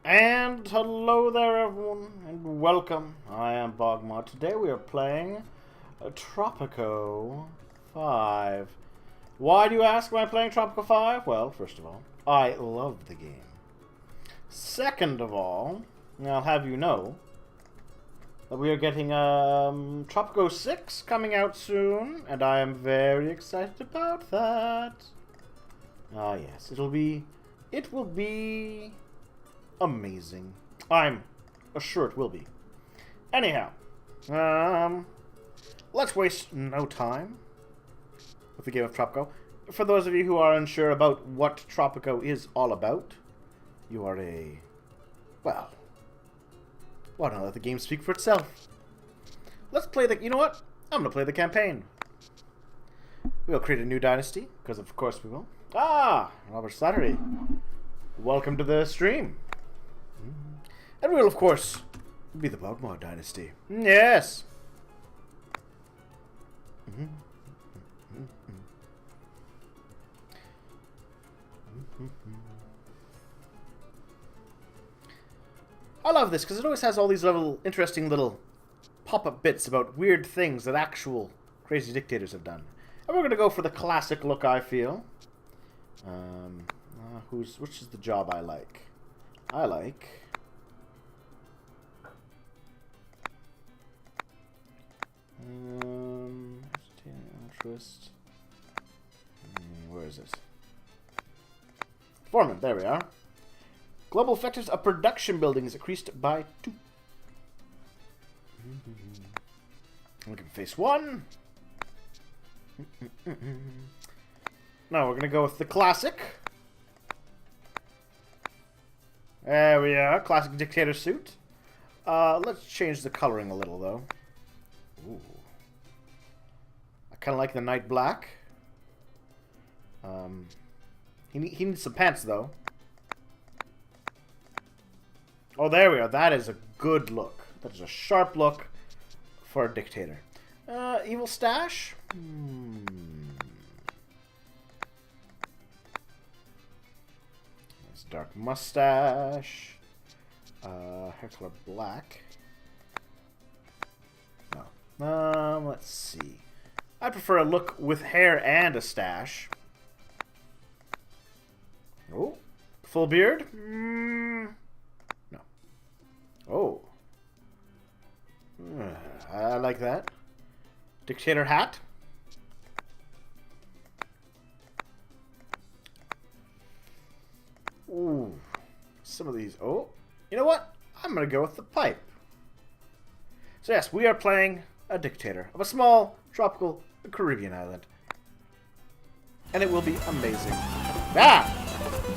And hello there everyone, and welcome. I am BogMod. Today we are playing Tropico 5. Why do you ask am I playing Tropico 5? Well, first of all, I love the game. Second of all, I'll have you know that we are getting Tropico 6 coming out soon, and I am very excited about that. Ah yes, it will be amazing. I'm sure it will be. Anyhow, let's waste no time with the game of Tropico. For those of you who are unsure about what Tropico is all about, you are well, why don't let the game speak for itself? Let's play you know what? I'm gonna play the campaign. We'll create a new dynasty, because of course we will. Ah, Robert Slattery. Welcome to the stream. And we'll, of course, be the BogMod dynasty. Yes! I love this, because it always has all these interesting little pop-up bits about weird things that actual crazy dictators have done. And we're going to go for the classic look, I feel. Which is the job I like? I like... interest. Where is it? Foreman, there we are. Global effectiveness of production buildings increased by 2. We can face 1. Now we're gonna go with the classic. There we are, classic dictator suit. Let's change the coloring a little though. Ooh. I kind of like the night black. He needs some pants though. Oh, there we are. That is a good look. That is a sharp look for a dictator. Evil stash? Nice dark mustache. Hair color black. No. Let's see. I prefer a look with hair and a stash. Oh, full beard? No. Oh. I like that. Dictator hat? Ooh. Some of these. Oh. You know what? I'm going to go with the pipe. So yes, we are playing a dictator of a small, tropical Caribbean island. And it will be amazing. Ah!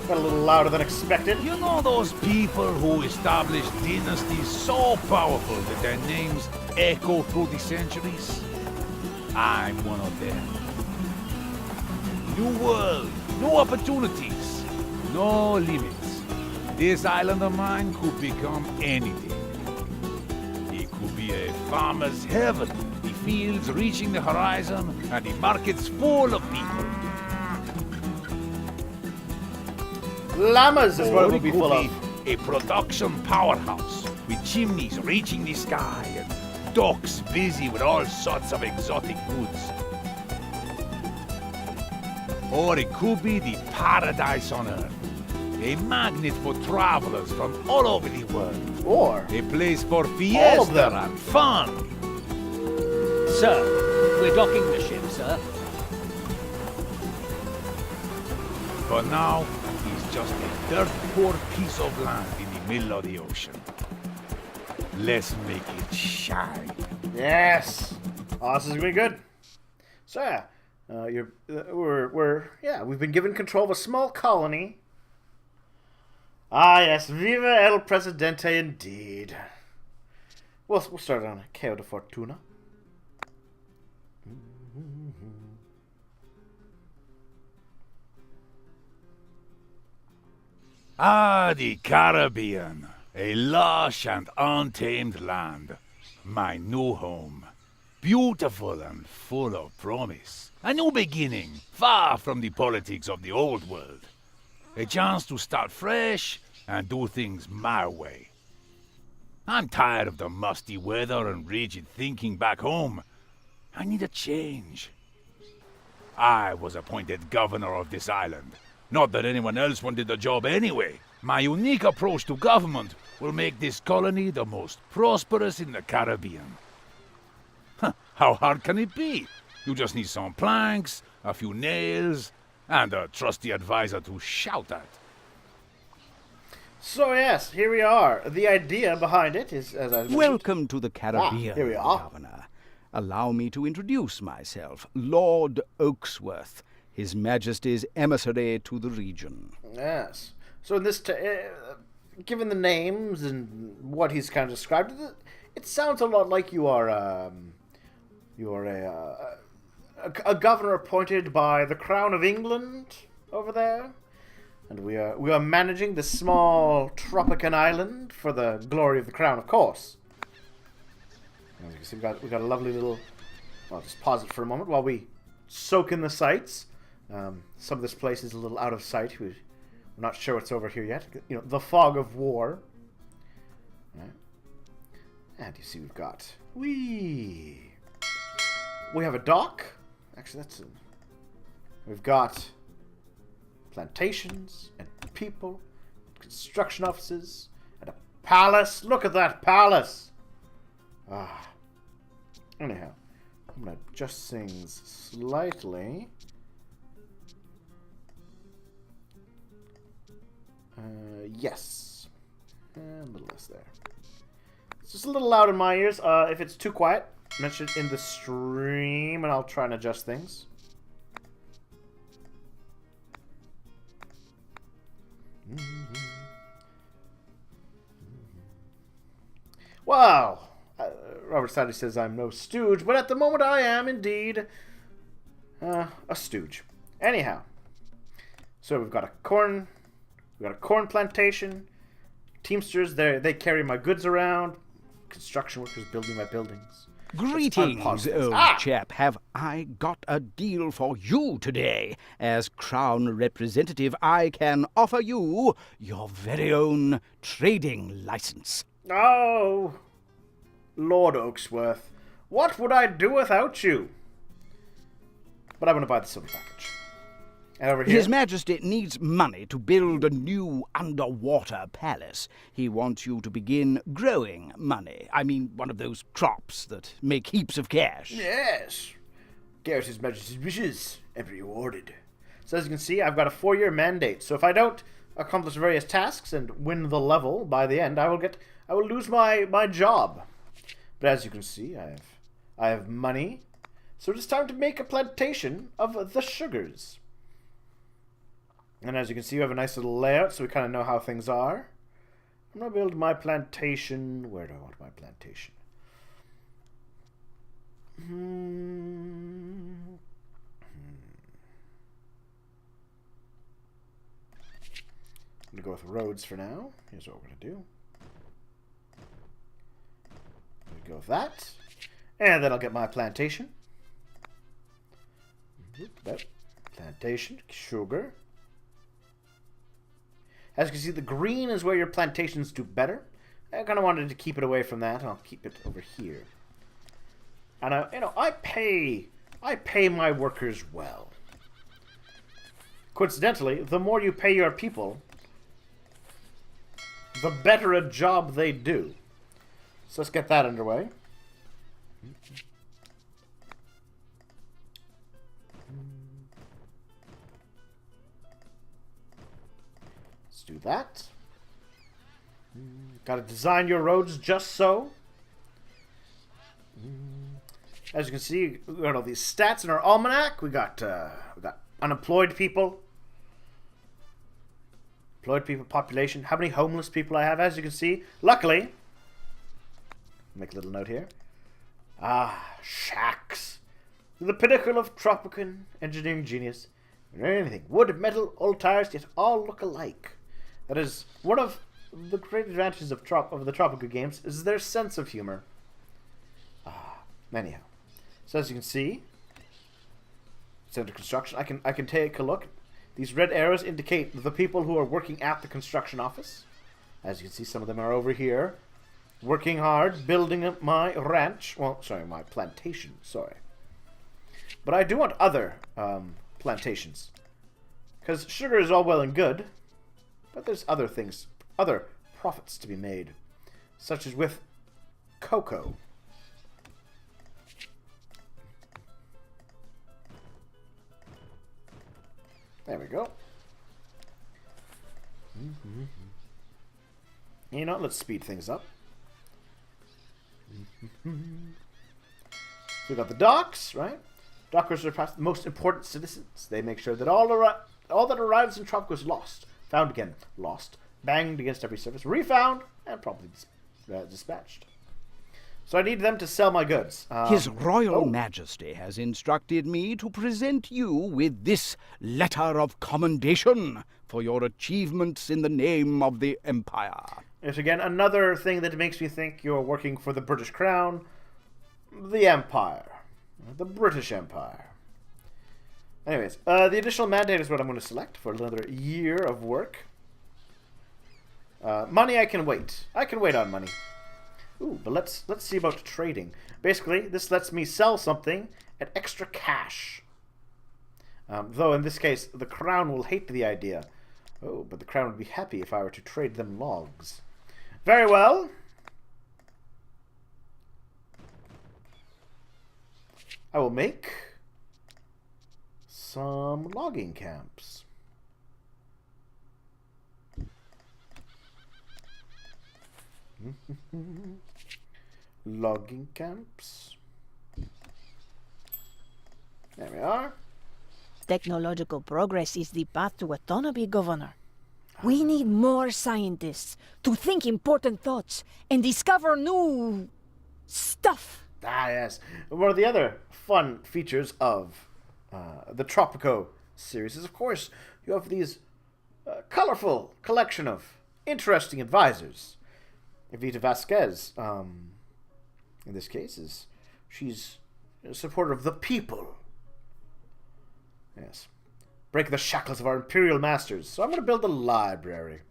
Got a little louder than expected. You know those people who established dynasties so powerful that their names echo through the centuries? I'm one of them. New world, new opportunities, no limits. This island of mine could become anything. It could be a farmer's heaven, the fields reaching the horizon, and the markets full of people. Llamas is what it will be full of. A production powerhouse with chimneys reaching the sky and docks busy with all sorts of exotic goods. Or it could be the paradise on earth, a magnet for travelers from all over the world. Or a place for fiesta and fun. Sir, we're docking the ship, sir. For now, it's just a dirt-poor piece of land in the middle of the ocean. Let's make it shine. Yes. Oh, this is gonna be good. So yeah, we've been given control of a small colony. Ah yes, Viva el Presidente indeed. We'll start on Cayo de Fortuna. Ah, the Caribbean, a lush and untamed land. My new home, beautiful and full of promise. A new beginning, far from the politics of the old world. A chance to start fresh and do things my way. I'm tired of the musty weather and rigid thinking back home. I need a change. I was appointed governor of this island. Not that anyone else wanted the job anyway. My unique approach to government will make this colony the most prosperous in the Caribbean. How hard can it be? You just need some planks, a few nails, and a trusty advisor to shout at. So yes, here we are. The idea behind it is, as I mentioned... Welcome to the Caribbean, here we are. Governor. Allow me to introduce myself, Lord Oaksworth, His Majesty's emissary to the region. Yes. So in this, given the names and what he's kind of described, it sounds a lot like you are a governor appointed by the Crown of England over there, and we are managing this small Tropican island for the glory of the Crown, of course. As you can see, we got a lovely little. I'll just pause it for a moment while we soak in the sights. Some of this place is a little out of sight. We're not sure what's over here yet. You know, the fog of war. Right. And you see, we have a dock. Actually, we've got plantations and people, construction offices, and a palace. Look at that palace. Anyhow, I'm gonna adjust things slightly. Yes. And a little less there. It's just a little loud in my ears. If it's too quiet, mention it in the stream, and I'll try and adjust things. Wow. Robert Sadie says I'm no stooge, but at the moment I am indeed a stooge. Anyhow, so we've got a corn plantation. Teamsters, they carry my goods around. Construction workers building my buildings. Greetings, old chap. Have I got a deal for you today? As Crown Representative, I can offer you your very own trading license. Oh, Lord Oaksworth, what would I do without you? But I'm going to buy the silver package. And over here... His Majesty needs money to build a new underwater palace. He wants you to begin growing money. I mean, one of those crops that make heaps of cash. Yes. Garrett His Majesty's wishes and rewarded. So as you can see, I've got a 4-year mandate. So if I don't accomplish various tasks and win the level by the end, I will lose my job. But as you can see, I have money. So it's time to make a plantation of the sugars. And as you can see, you have a nice little layout, so we kind of know how things are. I'm going to build my plantation. Where do I want my plantation? I'm going to go with roads for now. Here's what we're going to do. Go with that. And then I'll get my plantation. Plantation, sugar. As you can see, the green is where your plantations do better. I kind of wanted to keep it away from that. I'll keep it over here. And I pay my workers well. Coincidentally, the more you pay your people, the better a job they do. So let's get that underway. Let's do that. Got to design your roads just so. As you can see, we got all these stats in our almanac. We got unemployed people. Employed people population. How many homeless people I have, as you can see. Luckily, make a little note here. Shacks. The pinnacle of Tropican engineering genius. Anything. Wood, metal, old tires, yet all look alike. That is one of the great advantages of the Tropico games, is their sense of humor. Anyhow. So as you can see, it's under construction. I can take a look. These red arrows indicate the people who are working at the construction office. As you can see, some of them are over here, working hard, building up my ranch. Well, sorry, my plantation, sorry. But I do want other plantations. Because sugar is all well and good, but there's other things, other profits to be made. Such as with cocoa. There we go. You know, let's speed things up. So we got the docks, right? Dockers are perhaps the most important citizens. They make sure that all that arrives in Tropico is lost, found again, lost, banged against every surface, refound, and probably dispatched. So I need them to sell my goods. His Royal Majesty has instructed me to present you with this letter of commendation for your achievements in the name of the Empire. It's again another thing that makes me think you're working for the British Crown, the Empire, the British Empire. Anyways, the additional mandate is what I'm going to select for another year of work. Money, I can wait. I can wait on money. Ooh, but let's see about trading. Basically, this lets me sell something at extra cash. Though in this case, the Crown will hate the idea. Oh, but the Crown would be happy if I were to trade them logs. Very well. I will make some logging camps. Logging camps. There we are. Technological progress is the path to autonomy, Governor. We need more scientists to think important thoughts and discover new stuff. Ah, yes. One of the other fun features of the Tropico series is, of course, you have these colorful collection of interesting advisors. Evita Vasquez, in this case, she's a supporter of the people. Yes. Break the shackles of our imperial masters. So I'm going to build a library.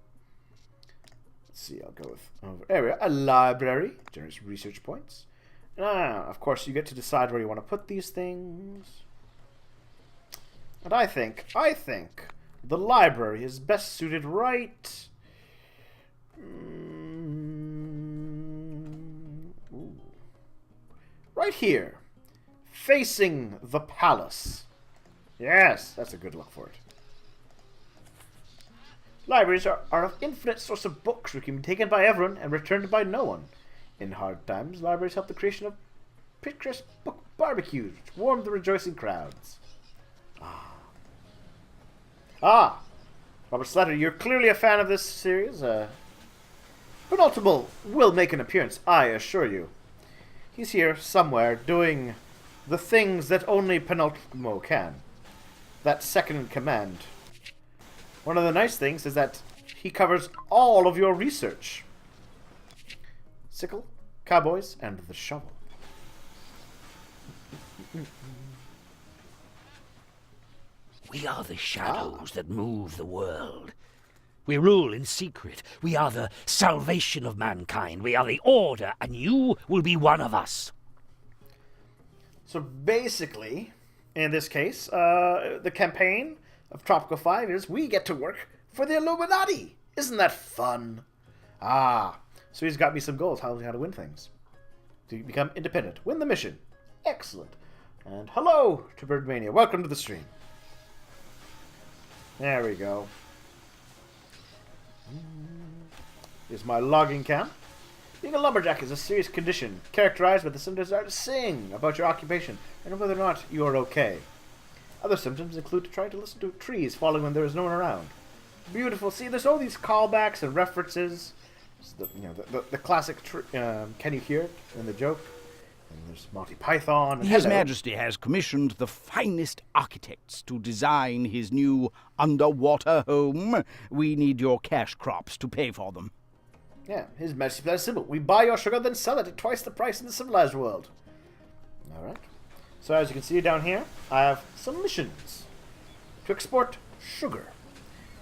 Let's see, I'll go with there we are, a library. Generates research points. Of course, you get to decide where you want to put these things. And I think the library is best suited right... right here, facing the palace. Yes, that's a good look for it. Libraries are of infinite source of books which can be taken by everyone and returned by no one. In hard times, libraries help the creation of picturesque book barbecues which warm the rejoicing crowds. Robert Slatter, you're clearly a fan of this series. Penultimate will make an appearance, I assure you. He's here somewhere doing the things that only Penultimo can. That second in command. One of the nice things is that he covers all of your research. Sickle, cowboys, and the shovel. We are the shadows that move the world. We rule in secret. We are the salvation of mankind. We are the order, and you will be one of us. So basically, in this case, the campaign of Tropico 5 is we get to work for the Illuminati. Isn't that fun? So he's got me some goals, how to win things. To become independent. Win the mission. Excellent. And hello to Birdmania. Welcome to the stream. There we go. Here's my logging camp. Being a lumberjack is a serious condition, characterized by the some desire to sing about your occupation and whether or not you are okay. Other symptoms include trying to listen to trees falling when there is no one around. Beautiful. See, there's all these callbacks and references. The classic, can you hear it in the joke? And there's Monty Python. And His Majesty has commissioned the finest architects to design his new underwater home. We need your cash crops to pay for them. Yeah, His Majesty plays simple. We buy your sugar, then sell it at twice the price in the civilized world. Alright. So as you can see down here, I have some missions to export sugar.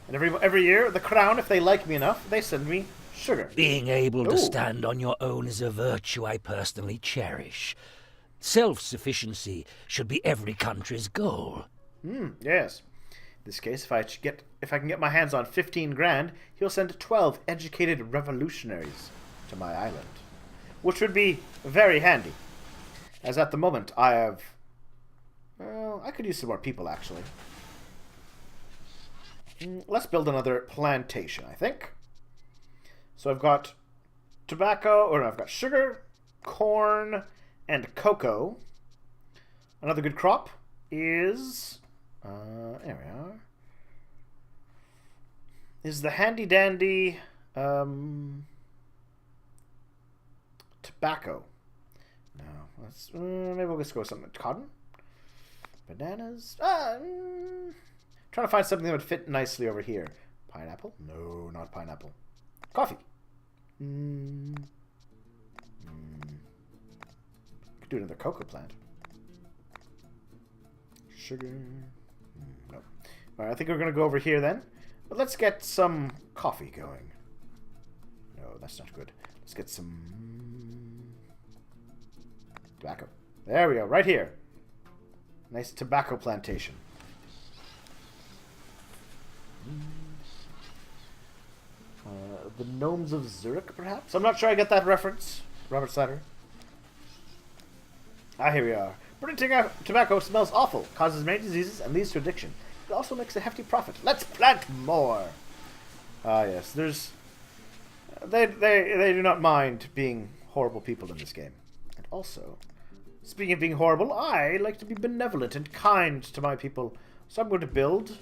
And every year, the Crown, if they like me enough, they send me Sugar. Being able to Ooh. stand on your own is a virtue I personally cherish. Self-sufficiency should be every country's goal. Yes. In this case, if I can get my hands on 15 grand, he'll send 12 educated revolutionaries to my island, which would be very handy. As at the moment, I have... Well, I could use some more people, actually. Let's build another plantation, I think. So I've got tobacco, or no, I've got sugar, corn, and cocoa. Another good crop is... there we are. Is the handy-dandy tobacco. No, let's... maybe we'll just go with something. Cotton? Bananas? Trying to find something that would fit nicely over here. Pineapple? No, not pineapple. Coffee. Could do another cocoa plant. Sugar. No. Alright, I think we're going to go over here then. But let's get some coffee going. No, that's not good. Let's get some tobacco. There we go, right here. Nice tobacco plantation. The Gnomes of Zurich, perhaps? I'm not sure I get that reference. Robert Slatter. Here we are. Burning tobacco smells awful, causes many diseases, and leads to addiction. It also makes a hefty profit. Let's plant more! Yes, there's... They do not mind being horrible people in this game. And also, speaking of being horrible, I like to be benevolent and kind to my people. So I'm going to build...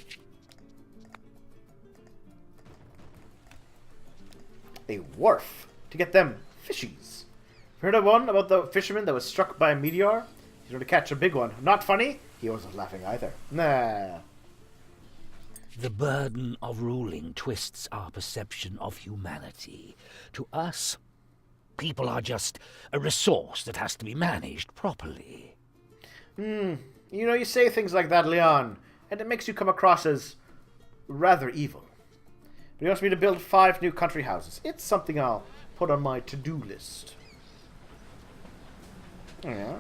a wharf to get them fishies. Heard of one about the fisherman that was struck by a meteor? He's going to catch a big one. Not funny? He wasn't laughing either. Nah. The burden of ruling twists our perception of humanity. To us, people are just a resource that has to be managed properly. You know, you say things like that, Leon, and it makes you come across as rather evil. But he wants me to build 5 new country houses. It's something I'll put on my to-do list. Yeah.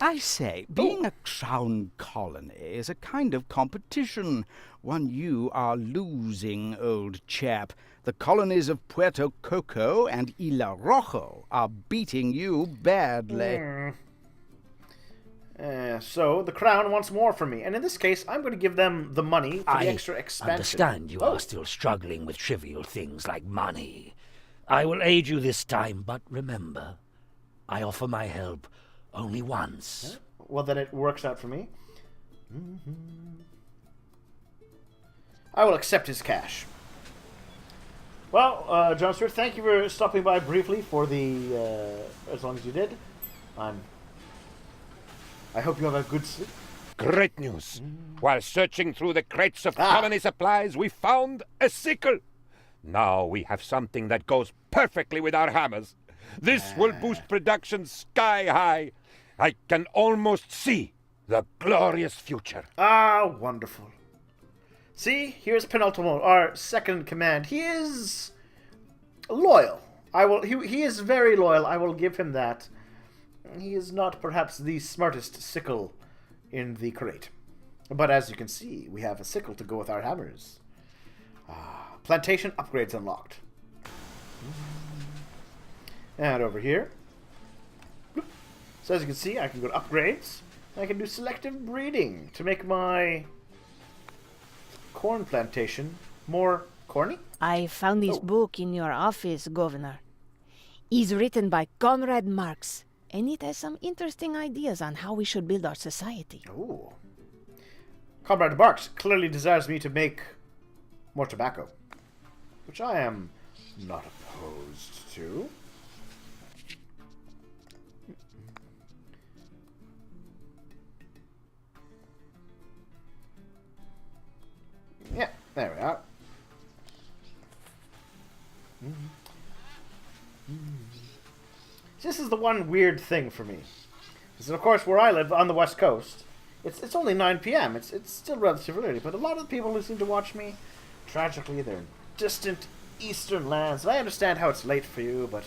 I say, being a crown colony is a kind of competition. One you are losing, old chap. The colonies of Puerto Coco and Isla Rojo are beating you badly. So the crown wants more from me, and in this case, I'm going to give them the money for the extra expansion. I understand you are still struggling with trivial things like money. I will aid you this time, but remember, I offer my help only once. Well, then it works out for me. I will accept his cash. Well, John Stewart, thank you for stopping by briefly for the, as long as you did. I hope you have a good sleep. Great news. While searching through the crates of colony supplies, we found a sickle. Now we have something that goes perfectly with our hammers. This will boost production sky high. I can almost see the glorious future. Wonderful. See, here's Penultimate, our second in command. He is loyal. He is very loyal. I will give him that. He is not perhaps the smartest sickle in the crate. But as you can see, we have a sickle to go with our hammers. Plantation upgrades unlocked. And over here. So as you can see, I can go to upgrades. And I can do selective breeding to make my corn plantation more corny. I found this book in your office, Governor. It's written by Conrad Marx, and it has some interesting ideas on how we should build our society. Ooh. Comrade Marx clearly desires me to make more tobacco, which I am not opposed to. Yeah, there we are. This is the one weird thing for me. Because, of course, where I live on the West Coast, it's only 9 p.m. It's still relatively early, but a lot of the people who seem to watch me, tragically, they're distant eastern lands. And I understand how it's late for you, but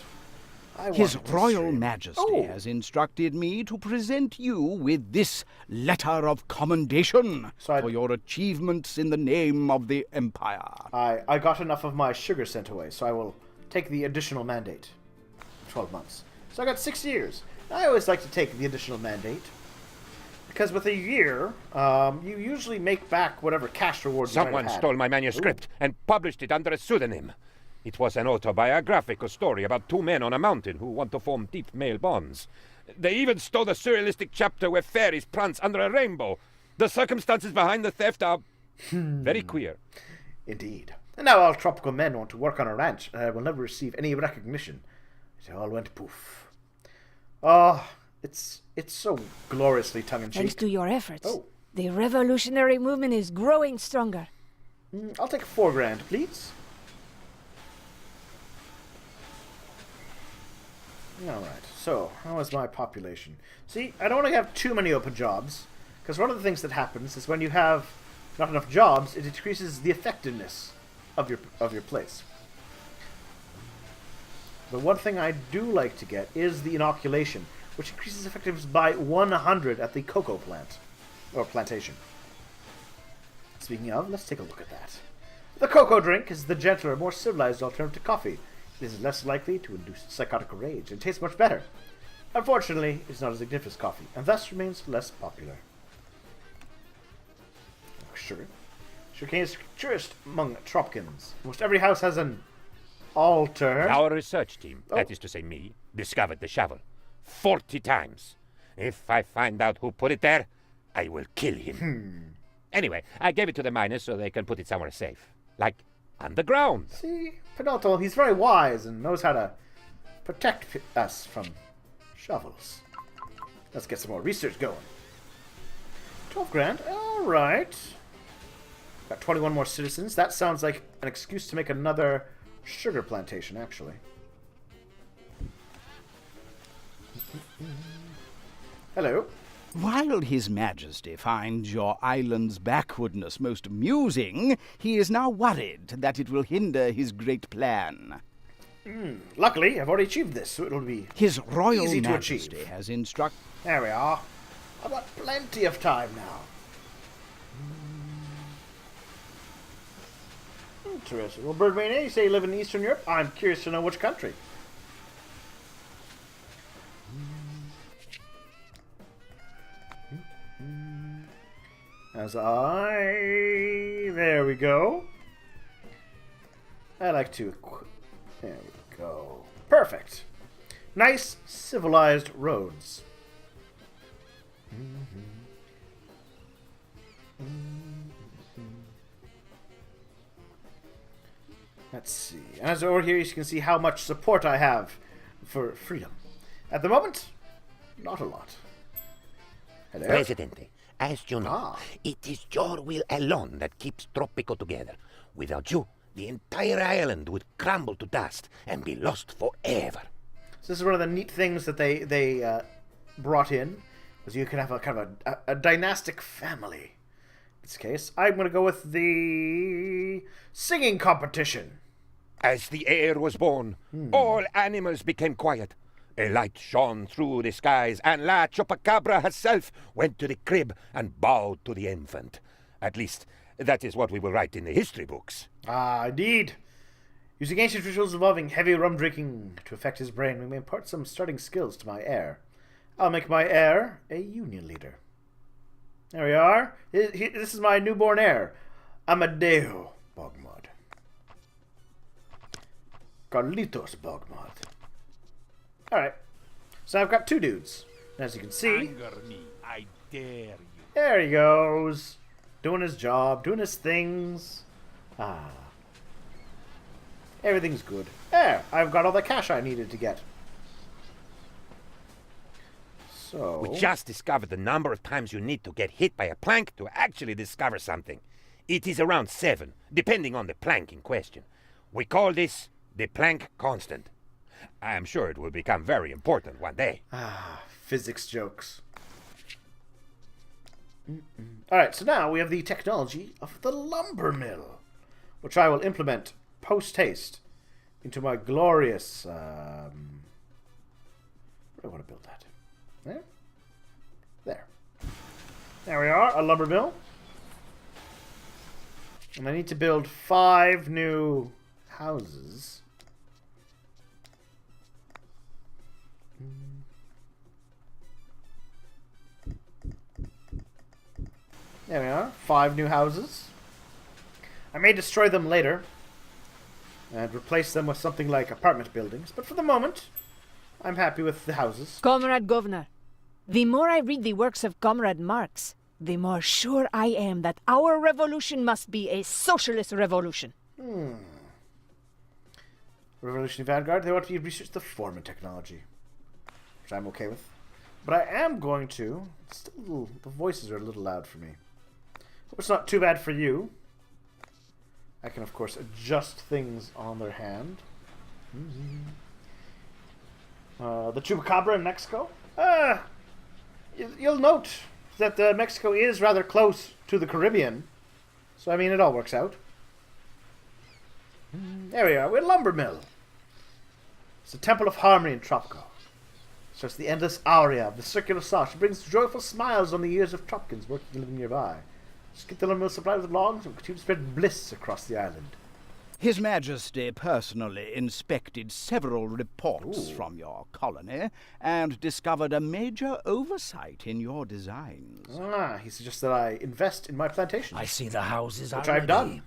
I His wanted to Royal stream. Majesty Oh. has instructed me to present you with this letter of commendation So I'd- for your achievements in the name of the Empire. I got enough of my sugar sent away, so I will take the additional mandate. 12 months. So I got 6 years. I always like to take the additional mandate. Because with a year, you usually make back whatever cash rewards you might Someone have had. stole my manuscript and published it under a pseudonym. It was an autobiographical story about 2 men on a mountain who want to form deep male bonds. They even stole the surrealistic chapter where fairies prance under a rainbow. The circumstances behind the theft are very queer. Indeed. And now all tropical men want to work on a ranch, and I will never receive any recognition. It all went poof. Oh, it's so gloriously Thanks tongue-in-cheek. to your efforts, Oh. the revolutionary movement is growing stronger. I'll take 4 grand, please. Alright, so, how is my population? See, I don't want to have too many open jobs, because one of the things that happens is when you have not enough jobs, it decreases the effectiveness of your place. The one thing I do like to get is the inoculation, which increases effectiveness by 100 at the cocoa plant, or plantation. Speaking of, let's take a look at that. The cocoa drink is the gentler, more civilized alternative to coffee. It is less likely to induce psychotic rage and tastes much better. Unfortunately, it's not as addictive as coffee, and thus remains less popular. Sugar. Sugarcane is truest among Tropicans. Most every house has an altar. Our research team, Oh. that is to say me, discovered the shovel 40 times. If I find out who put it there, I will kill him. Anyway, I gave it to the miners so they can put it somewhere safe. Like underground. See, Penalto, he's very wise and knows how to protect us from shovels. Let's get some more research going. 12 grand, alright. Got 21 more citizens. That sounds like an excuse to make another sugar plantation, actually. Hello. While His Majesty finds your island's backwardness most amusing, he is now worried that it will hinder his great plan. Luckily, I've already achieved this, so it'll be... His Royal Easy to Majesty achieve. has instructed... There we are. I've got plenty of time now. Interesting. Well, Birdmania, you say you live in Eastern Europe? I'm curious to know which country. There we go. I like to... There we go. Perfect. Nice, civilized roads. Let's see. As over here, you can see how much support I have for freedom. At the moment, not a lot. Hello? Presidente, as you know, Ah. it is your will alone that keeps Tropico together. Without you, the entire island would crumble to dust and be lost forever. So this is one of the neat things that they brought in, was you can have a kind of a dynastic family. In this case, I'm going to go with the singing competition. As the air was born, all animals became quiet. A light shone through the skies, and La Chupacabra herself went to the crib and bowed to the infant. At least, that is what we will write in the history books. Ah, indeed. Using ancient rituals involving heavy rum drinking to affect his brain, we may impart some starting skills to my heir. I'll make my heir a union leader. There we are. This is my newborn heir, Amadeo BogMod. Carlitos BogMod. Alright. So I've got 2 dudes. And as you can see, Anger me, I dare you. there he goes. Doing his job, doing his things. Ah. Everything's good. There, I've got all the cash I needed to get. So... We just discovered the number of times you need to get hit by a plank to actually discover something. It is around 7, depending on the plank in question. We call this the plank constant. I am sure it will become very important one day. Ah, physics jokes. Alright, so now we have the technology of the lumber mill, which I will implement post-haste into my glorious... where do I want to build that? There? There. There we are, a lumber mill. And I need to build 5 new houses. There we are, 5 new houses. I may destroy them later and replace them with something like apartment buildings, but for the moment, I'm happy with the houses. Comrade Governor, the more I read the works of Comrade Marx, the more sure I am that our revolution must be a socialist revolution. Revolutionary Vanguard, they want to research the Foreman technology, which I'm okay with. But I am going to... Still, the voices are a little loud for me. Hope it's not too bad for you. I can, of course, adjust things on their hand. The Chupacabra in Mexico. You'll note that Mexico is rather close to the Caribbean. So, I mean, it all works out. There we are. We're Lumber Mill. It's the Temple of Harmony in Tropico. So it's the endless aria of the circular saw. She brings joyful smiles on the ears of Tropicans working and living nearby. Just get the lumber mill supplied with logs and continue to spread bliss across the island. His Majesty personally inspected several reports from your colony and discovered a major oversight in your designs. He suggests that I invest in my plantation. I see the houses which already. I've done.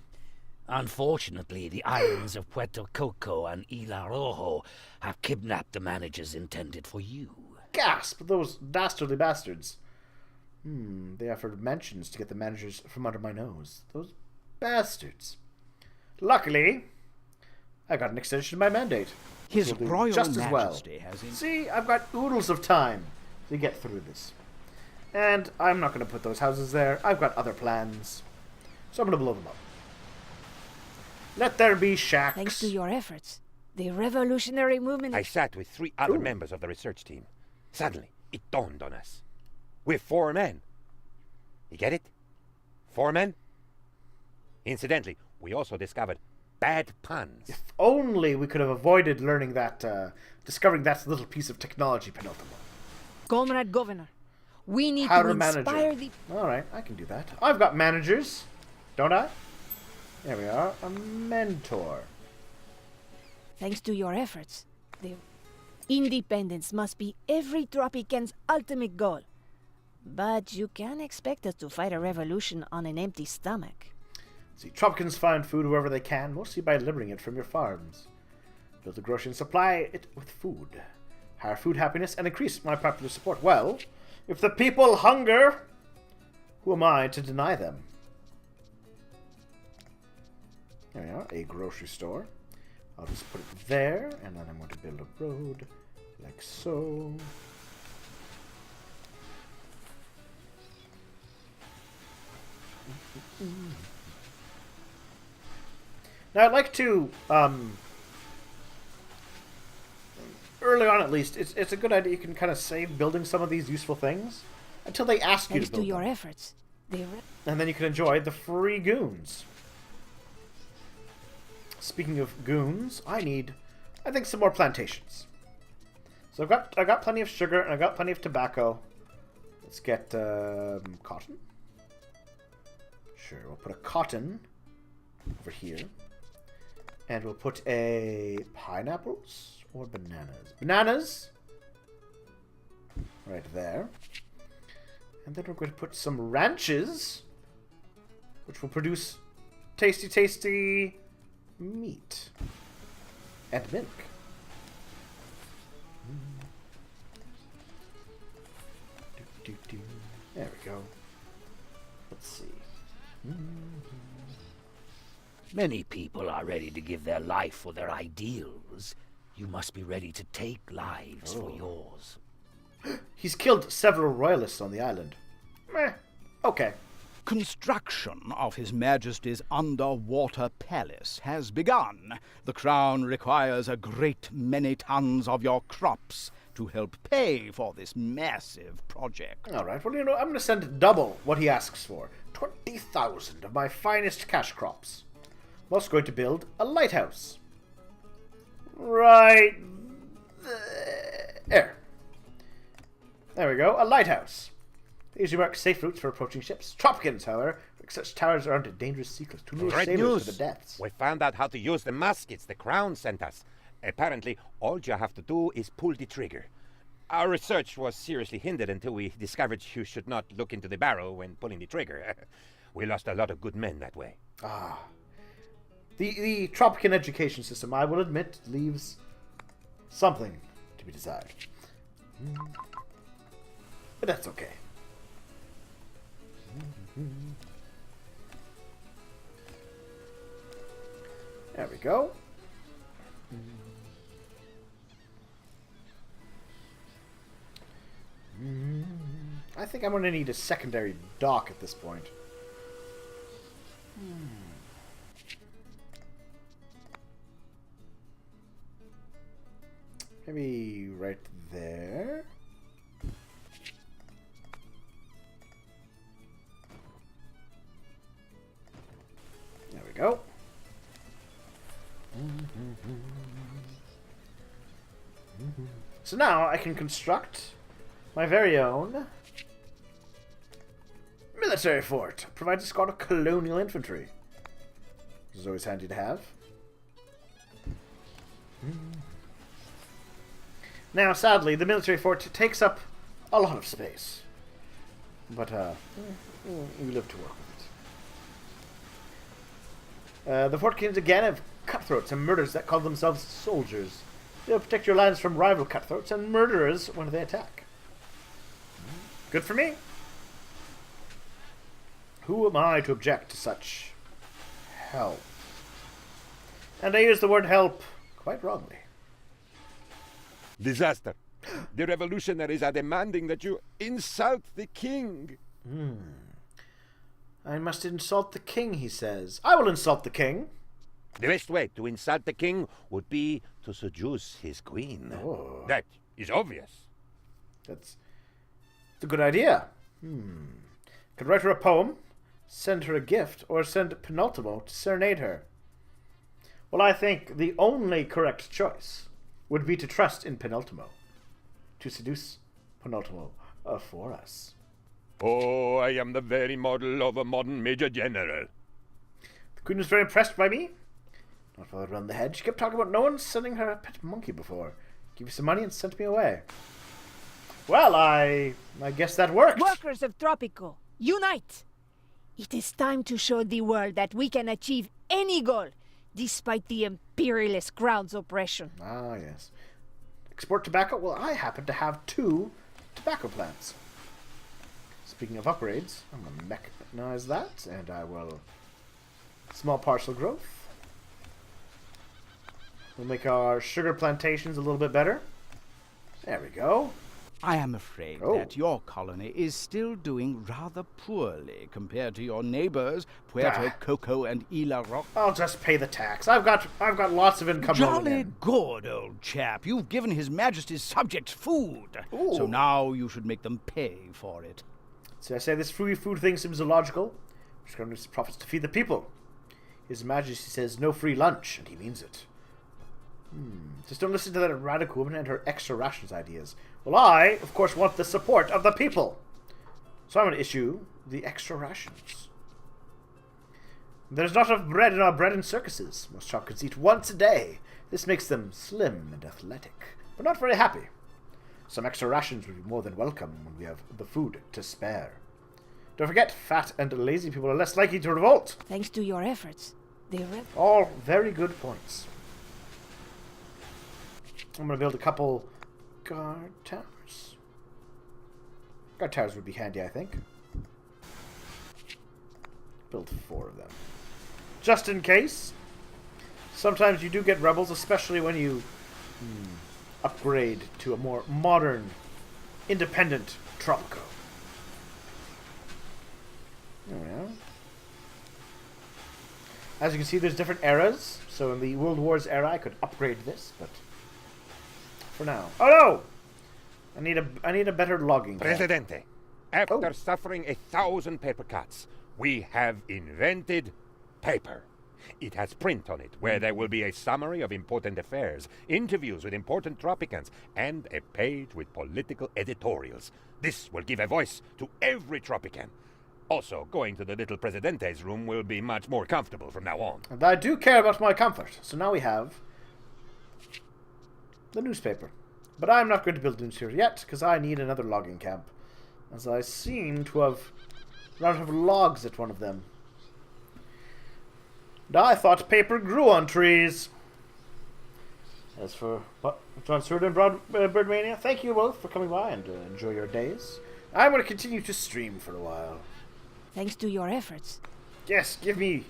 Unfortunately, the islands of Puerto Coco and Isla Rojo have kidnapped the managers intended for you. Gasp! Those dastardly bastards. They offered mentions to get the managers from under my nose. Those bastards. Luckily, I got an extension of my mandate. His Royal just as well. Majesty has... See, I've got oodles of time to get through this. And I'm not going to put those houses there. I've got other plans. So I'm going to blow them up. Let there be shacks. Thanks to your efforts, the revolutionary movement... I sat with 3 other members of the research team. Suddenly, it dawned on us. We're 4 men. You get it? 4 men? Incidentally, we also discovered bad puns. If only we could have avoided learning that, discovering that little piece of technology, penultimate. Comrade Governor, we need How to to inspire manager. the... Alright, I can do that. I've got managers, don't I? There we are. A mentor. Thanks to your efforts, the independence must be every Tropican's ultimate goal. But you can't expect us to fight a revolution on an empty stomach. See, Tropicans find food wherever they can, mostly by liberating it from your farms. Build a grocery and supply it with food. Higher food happiness and increase my popular support. Well, if the people hunger, who am I to deny them? There we are, a grocery store. I'll just put it there, and then I'm going to build a road, like so. Now, I'd like to, early on at least, it's a good idea you can kind of save building some of these useful things until they ask you Thanks to build to your them. efforts, the... And then you can enjoy the free goons. Speaking of goons, I think, some more plantations. So I got plenty of sugar and I got plenty of tobacco. Let's get cotton. Sure, we'll put a cotton over here. And we'll put a pineapples or bananas. Bananas! Right there. And then we're going to put some ranches, which will produce tasty, tasty meat and milk. There we go. Let's see. Many people are ready to give their life for their ideals. You must be ready to take lives for yours. He's killed several royalists on the island. Okay. Construction of His Majesty's underwater palace has begun. The Crown requires a great many tons of your crops to help pay for this massive project. All right. Well, you know, I'm going to send double what he asks for. 20,000 of my finest cash crops. I'm also going to build a lighthouse. Right there. There we go, a lighthouse. They usually mark safe routes for approaching ships. Tropicans, however, such towers aren't a dangerous secret to lure Great sailors news! to the depths. We found out how to use the muskets the Crown sent us. Apparently, all you have to do is pull the trigger. Our research was seriously hindered until we discovered you should not look into the barrel when pulling the trigger. We lost a lot of good men that way. Ah. The Tropican education system, I will admit, leaves something to be desired. But that's okay. There we go. I think I'm going to need a secondary dock at this point. Maybe right there. There we go. So now I can construct my very own military fort. Provides a squad of colonial infantry. This is always handy to have. Now, sadly, the military fort takes up a lot of space. But, we live to work with it. The fort contains a gang of cutthroats and murderers that call themselves soldiers. They'll protect your lands from rival cutthroats and murderers when they attack. Good for me. Who am I to object to such help? And I use the word help quite wrongly. Disaster. The revolutionaries are demanding that you insult the king. I must insult the king, he says. I will insult the king. The best way to insult the king would be to seduce his queen. Oh. That is obvious. That's a good idea. Could write her a poem, send her a gift, or send Penultimo to serenade her. Well, I think the only correct choice would be to trust in Penultimo, to seduce Penultimo for us. Oh, I am the very model of a modern major general. The queen was very impressed by me. Not while I'd run the head. She kept talking about no one sending her a pet monkey before. Give me some money and sent me away. Well, I guess that worked. Workers of Tropico, unite! It is time to show the world that we can achieve any goal, despite the imperialist crown's oppression. Ah, yes. Export tobacco? Well, I happen to have 2 tobacco plants. Speaking of upgrades, I'm going to mechanize that, and I will... Small parcel growth. We'll make our sugar plantations a little bit better. There we go. I am afraid that your colony is still doing rather poorly compared to your neighbors, Puerto Coco and Isla Rock. I'll just pay the tax. I've got lots of income. Jolly good, old chap. You've given His Majesty's subjects food. Ooh. So now you should make them pay for it. So I say this free food thing seems illogical. We're just going to use profits to feed the people. His Majesty says no free lunch, and he means it. Just don't listen to that radical woman and her extra rations ideas. Well, I, of course, want the support of the people. So I'm going to issue the extra rations. There's not enough bread in our bread and circuses. Most Tropians eat once a day. This makes them slim and athletic, but not very happy. Some extra rations would be more than welcome when we have the food to spare. Don't forget, fat and lazy people are less likely to revolt. Thanks to your efforts, All very good points. I'm going to build a couple guard towers. Guard towers would be handy, I think. Build 4 of them. Just in case. Sometimes you do get rebels, especially when you upgrade to a more modern, independent Tropico. There we are. As you can see, there's different eras. So in the World Wars era, I could upgrade this, but for now. Oh no! I need a better logging. Presidente, after suffering 1,000 paper cuts, we have invented paper. It has print on it, where there will be a summary of important affairs, interviews with important Tropicans, and a page with political editorials. This will give a voice to every Tropican. Also, going to the little Presidente's room will be much more comfortable from now on. And I do care about my comfort. So now we have the newspaper. But I'm not going to build a newspaper yet, because I need another logging camp. As I seem to have run out of logs at one of them. And I thought paper grew on trees. As for John Stewart and Birdmania, thank you both for coming by and enjoy your days. I'm going to continue to stream for a while. Thanks to your efforts. Yes, give me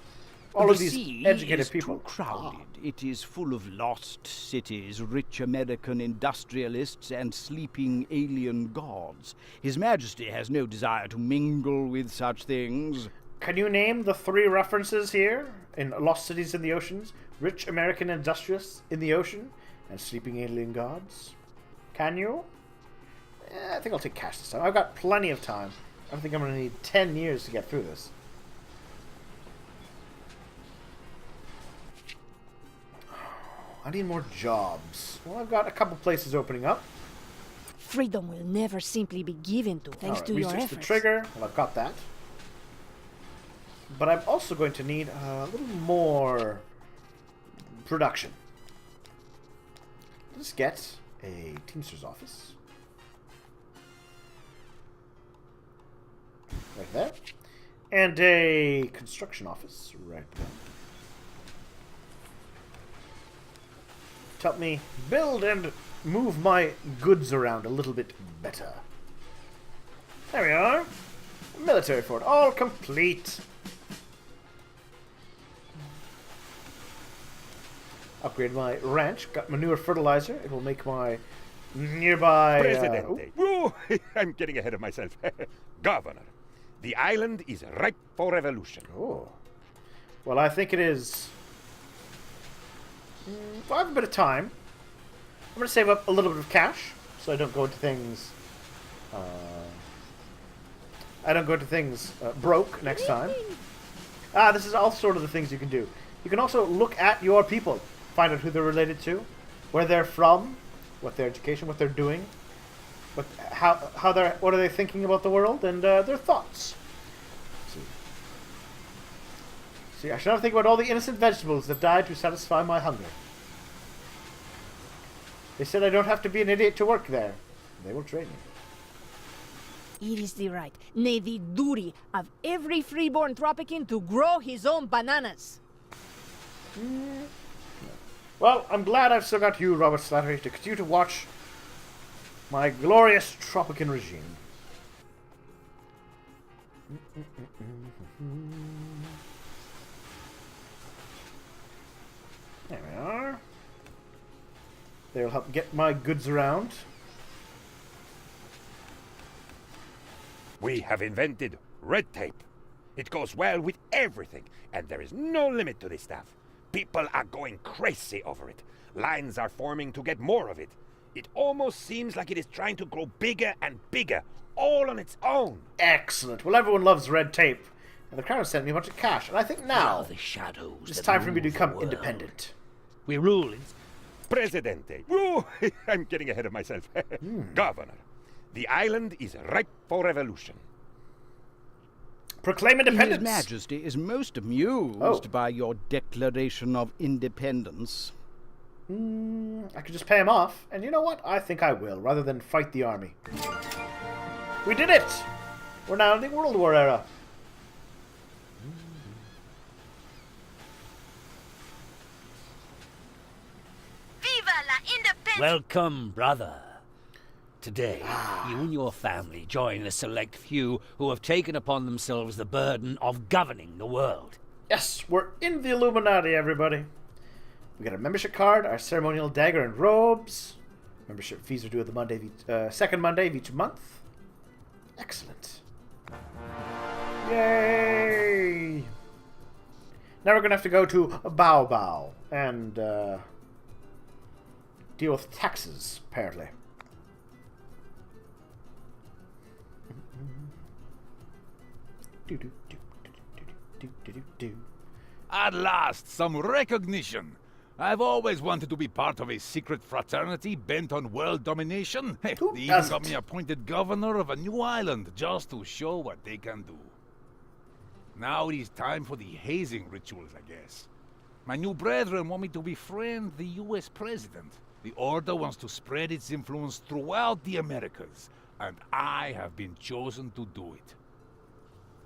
all of these educated people. Too crowded. It is full of lost cities, rich American industrialists, and sleeping alien gods. His Majesty has no desire to mingle with such things. Can you name the 3 references here in Lost Cities in the Oceans? Rich American industrialists in the ocean and sleeping alien gods? Can you? I think I'll take cash this time. I've got plenty of time. I think I'm going to need 10 years to get through this. I need more jobs. Well, I've got a couple places opening up. Freedom will never simply be given to, thanks to your research efforts. the trigger. Well, I've got that. But I'm also going to need a little more production. Let's get a Teamster's office. Right there. And a construction office right there. To help me build and move my goods around a little bit better. There we are. Military fort, all complete. Upgrade my ranch. Got manure fertilizer. It will make my nearby... Presidente. Whoa, I'm getting ahead of myself. Governor, the island is ripe for revolution. Oh. Well, I think it is... I have a bit of time. I'm going to save up a little bit of cash, so I don't go into things... broke next time. This is all sort of the things you can do. You can also look at your people. Find out who they're related to, where they're from, what their education, what they're doing, what are they thinking about the world, and their thoughts. See, I should not think about all the innocent vegetables that died to satisfy my hunger. They said I don't have to be an idiot to work there. They will train me. It is the right, nay the duty of every freeborn Tropican to grow his own bananas. Well, I'm glad I've still got you, Robert Slattery, to continue to watch my glorious Tropican regime. There we are. They'll help get my goods around. We have invented red tape. It goes well with everything, and there is no limit to this stuff. People are going crazy over it. Lines are forming to get more of it. It almost seems like it is trying to grow bigger and bigger, all on its own. Excellent. Well, everyone loves red tape. And the crown sent me a bunch of cash. And I think now the shadows it's time for me to become independent. We rule in... Presidente. Whoa, I'm getting ahead of myself. Governor, the island is ripe for revolution. Proclaim independence. His Majesty is most amused by your declaration of independence. I could just pay him off, and you know what? I think I will, rather than fight the army. We did it! We're now in the World War era. Viva la independence! Welcome, brother. Today, you and your family join a select few who have taken upon themselves the burden of governing the world. Yes, we're in the Illuminati, everybody. We got a membership card, our ceremonial dagger and robes. Membership fees are due at the second Monday of each month. Excellent. Yay! Now we're going to have to go to Bao Bao and deal with taxes, apparently. At last, some recognition. I've always wanted to be part of a secret fraternity bent on world domination. Hey, Who they even got doesn't? me appointed governor of a new island just to show what they can do. Now it is time for the hazing rituals, I guess. My new brethren want me to befriend the US president. The Order wants to spread its influence throughout the Americas, and I have been chosen to do it.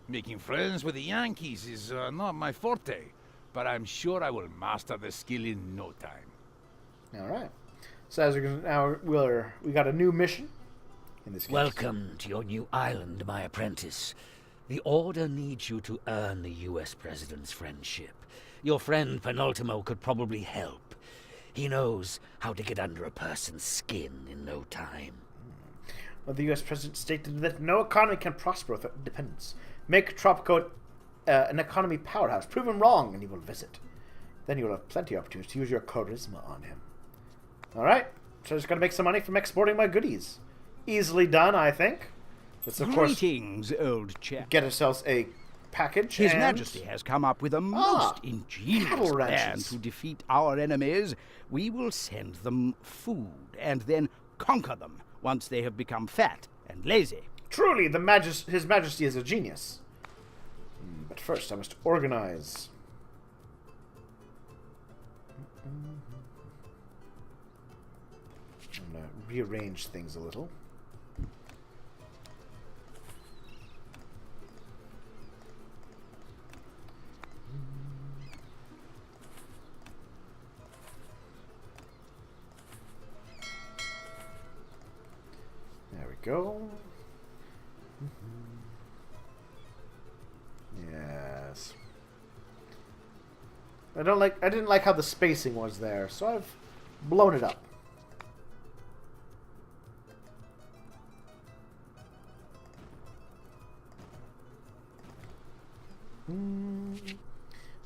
Making friends with the Yankees is not my forte, but I'm sure I will master the skill in no time. All right. So as we got a new mission in this case. Welcome to your new island, my apprentice. The Order needs you to earn the US President's friendship. Your friend Penultimo could probably help. He knows how to get under a person's skin in no time. Well, the US President stated that no economy can prosper without independence. Make Tropico an economy powerhouse. Prove him wrong, and he will visit. Then you will have plenty of opportunities to use your charisma on him. Alright, so I just gotta make some money from exporting my goodies. Easily done, I think. Let's, of course, Greetings, old chap. get ourselves a package. His and... Majesty has come up with a most ingenious cattle plan ranches. to defeat our enemies. We will send them food and then conquer them once they have become fat and lazy. Truly, His Majesty is a genius. But first, I must organize. I'm gonna rearrange things a little. There we go. Yes. I didn't like how the spacing was there, so I've blown it up.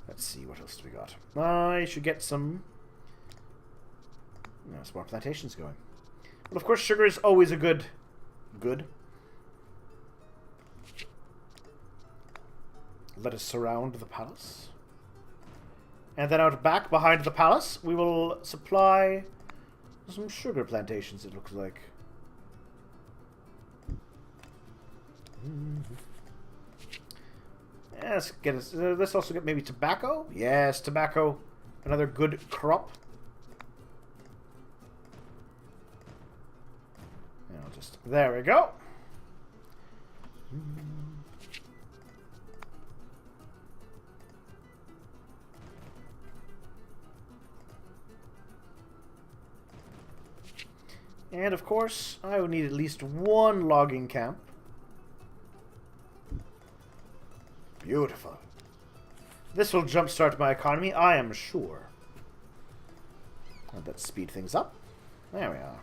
Let's see, what else do we got? I should get some more plantations going. But of course, sugar is always a good. Let us surround the palace. And then out back, behind the palace, we will supply some sugar plantations, it looks like. Yes, get us. Let's also get maybe tobacco. Yes, tobacco. Another good crop. And I'll just. There we go. And of course, I will need at least one logging camp. Beautiful. This will jumpstart my economy, I am sure. Let's speed things up. There we are.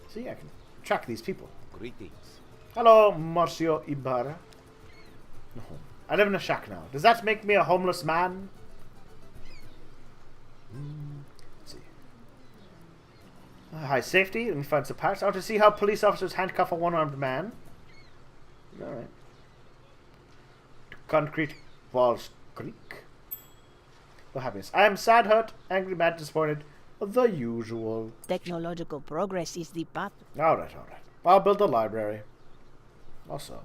See, I can track these people. Greetings. Hello, Marcio Ibarra. I live in a shack now. Does that make me a homeless man? Let's see. High safety. Let me find some parts. I want to see how police officers handcuff a one-armed man. Alright. Concrete Falls Creek. What happiness? I am sad, hurt, angry, mad, disappointed. The usual. Technological progress is the path. Alright. I'll build a library. Also,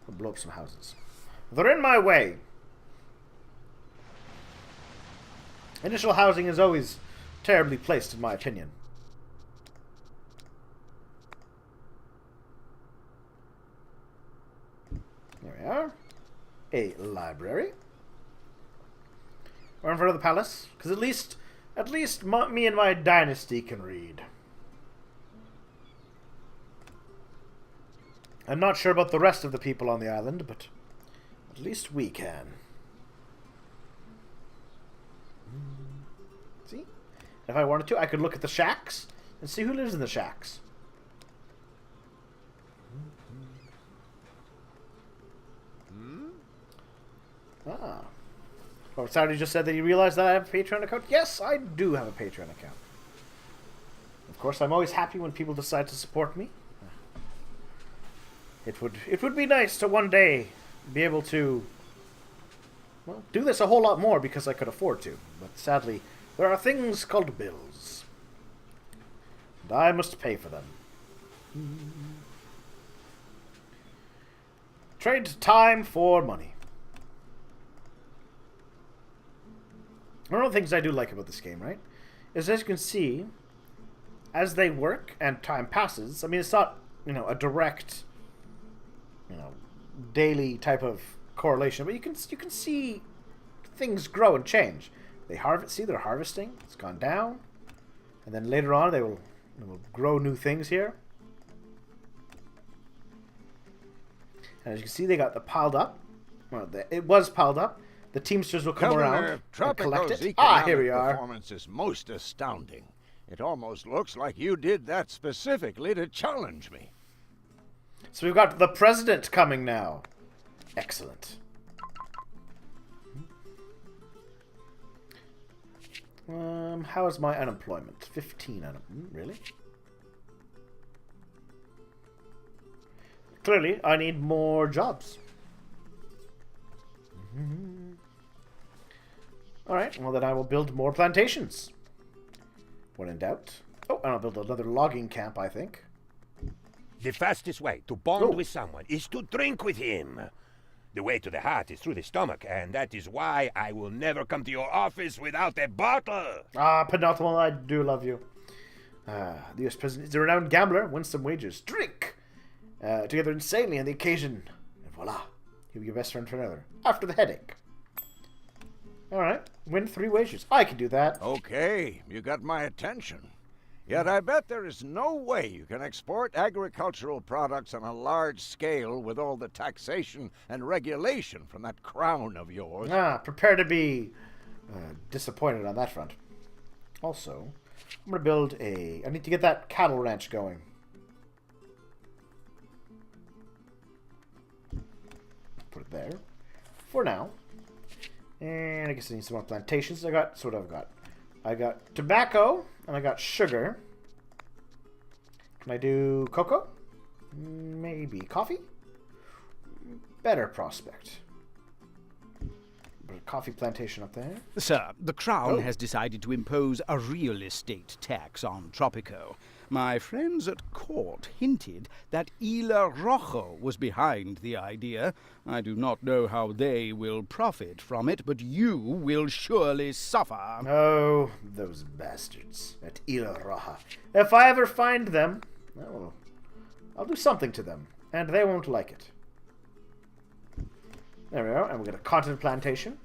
I'll blow up some houses. They're in my way. Initial housing is always terribly placed, in my opinion. There we are. A library. We're in front of the palace, because at least me and my dynasty can read. I'm not sure about the rest of the people on the island, but at least we can. See? If I wanted to, I could look at the shacks and see who lives in the shacks. Ah. Oh, Saturday just said that he realized that I have a Patreon account. Yes, I do have a Patreon account. Of course, I'm always happy when people decide to support me. It would be nice to one day be able to well, do this a whole lot more because I could afford to. But sadly, there are things called bills. And I must pay for them. Trade time for money. One of the things I do like about this game, right, is as you can see, as they work and time passes, I mean, it's not, a direct, daily type of correlation, but you can see things grow and change. They they're harvesting, it's gone down, and then later on they will grow new things here. And as you can see, they got the piled up. Well, it was piled up. The Teamsters will come around and collect it. Here we are. Performance is most astounding. It almost looks like you did that specifically to challenge me. So we've got the president coming now. Excellent. How is my unemployment? 15 really? Clearly, I need more jobs. Alright, well then I will build more plantations. When in doubt. Oh, and I'll build another logging camp, I think. The fastest way to bond with someone is to drink with him. The way to the heart is through the stomach, and that is why I will never come to your office without a bottle. Penultimate, I do love you. The U.S. president is a renowned gambler, wins some wages. Drink! Together insanely on the occasion. And voila. He'll be your best friend for another. After the headache. Alright. Win 3 wages. I can do that. Okay, you got my attention. Yet I bet there is no way you can export agricultural products on a large scale with all the taxation and regulation from that crown of yours. Prepare to be disappointed on that front. Also, I'm going to build I need to get that cattle ranch going. Put it there. For now. And I guess I need some more plantations. I got tobacco, and I got sugar. Can I do cocoa? Maybe coffee? Better prospect. Put a coffee plantation up there. Sir, the Crown has decided to impose a real estate tax on Tropico. My friends at court hinted that Ila Rojo was behind the idea. I do not know how they will profit from it, but you will surely suffer. Oh, those bastards at Ila Roja. If I ever find them, I'll do something to them, and they won't like it. There we are, and we'll get a cotton plantation.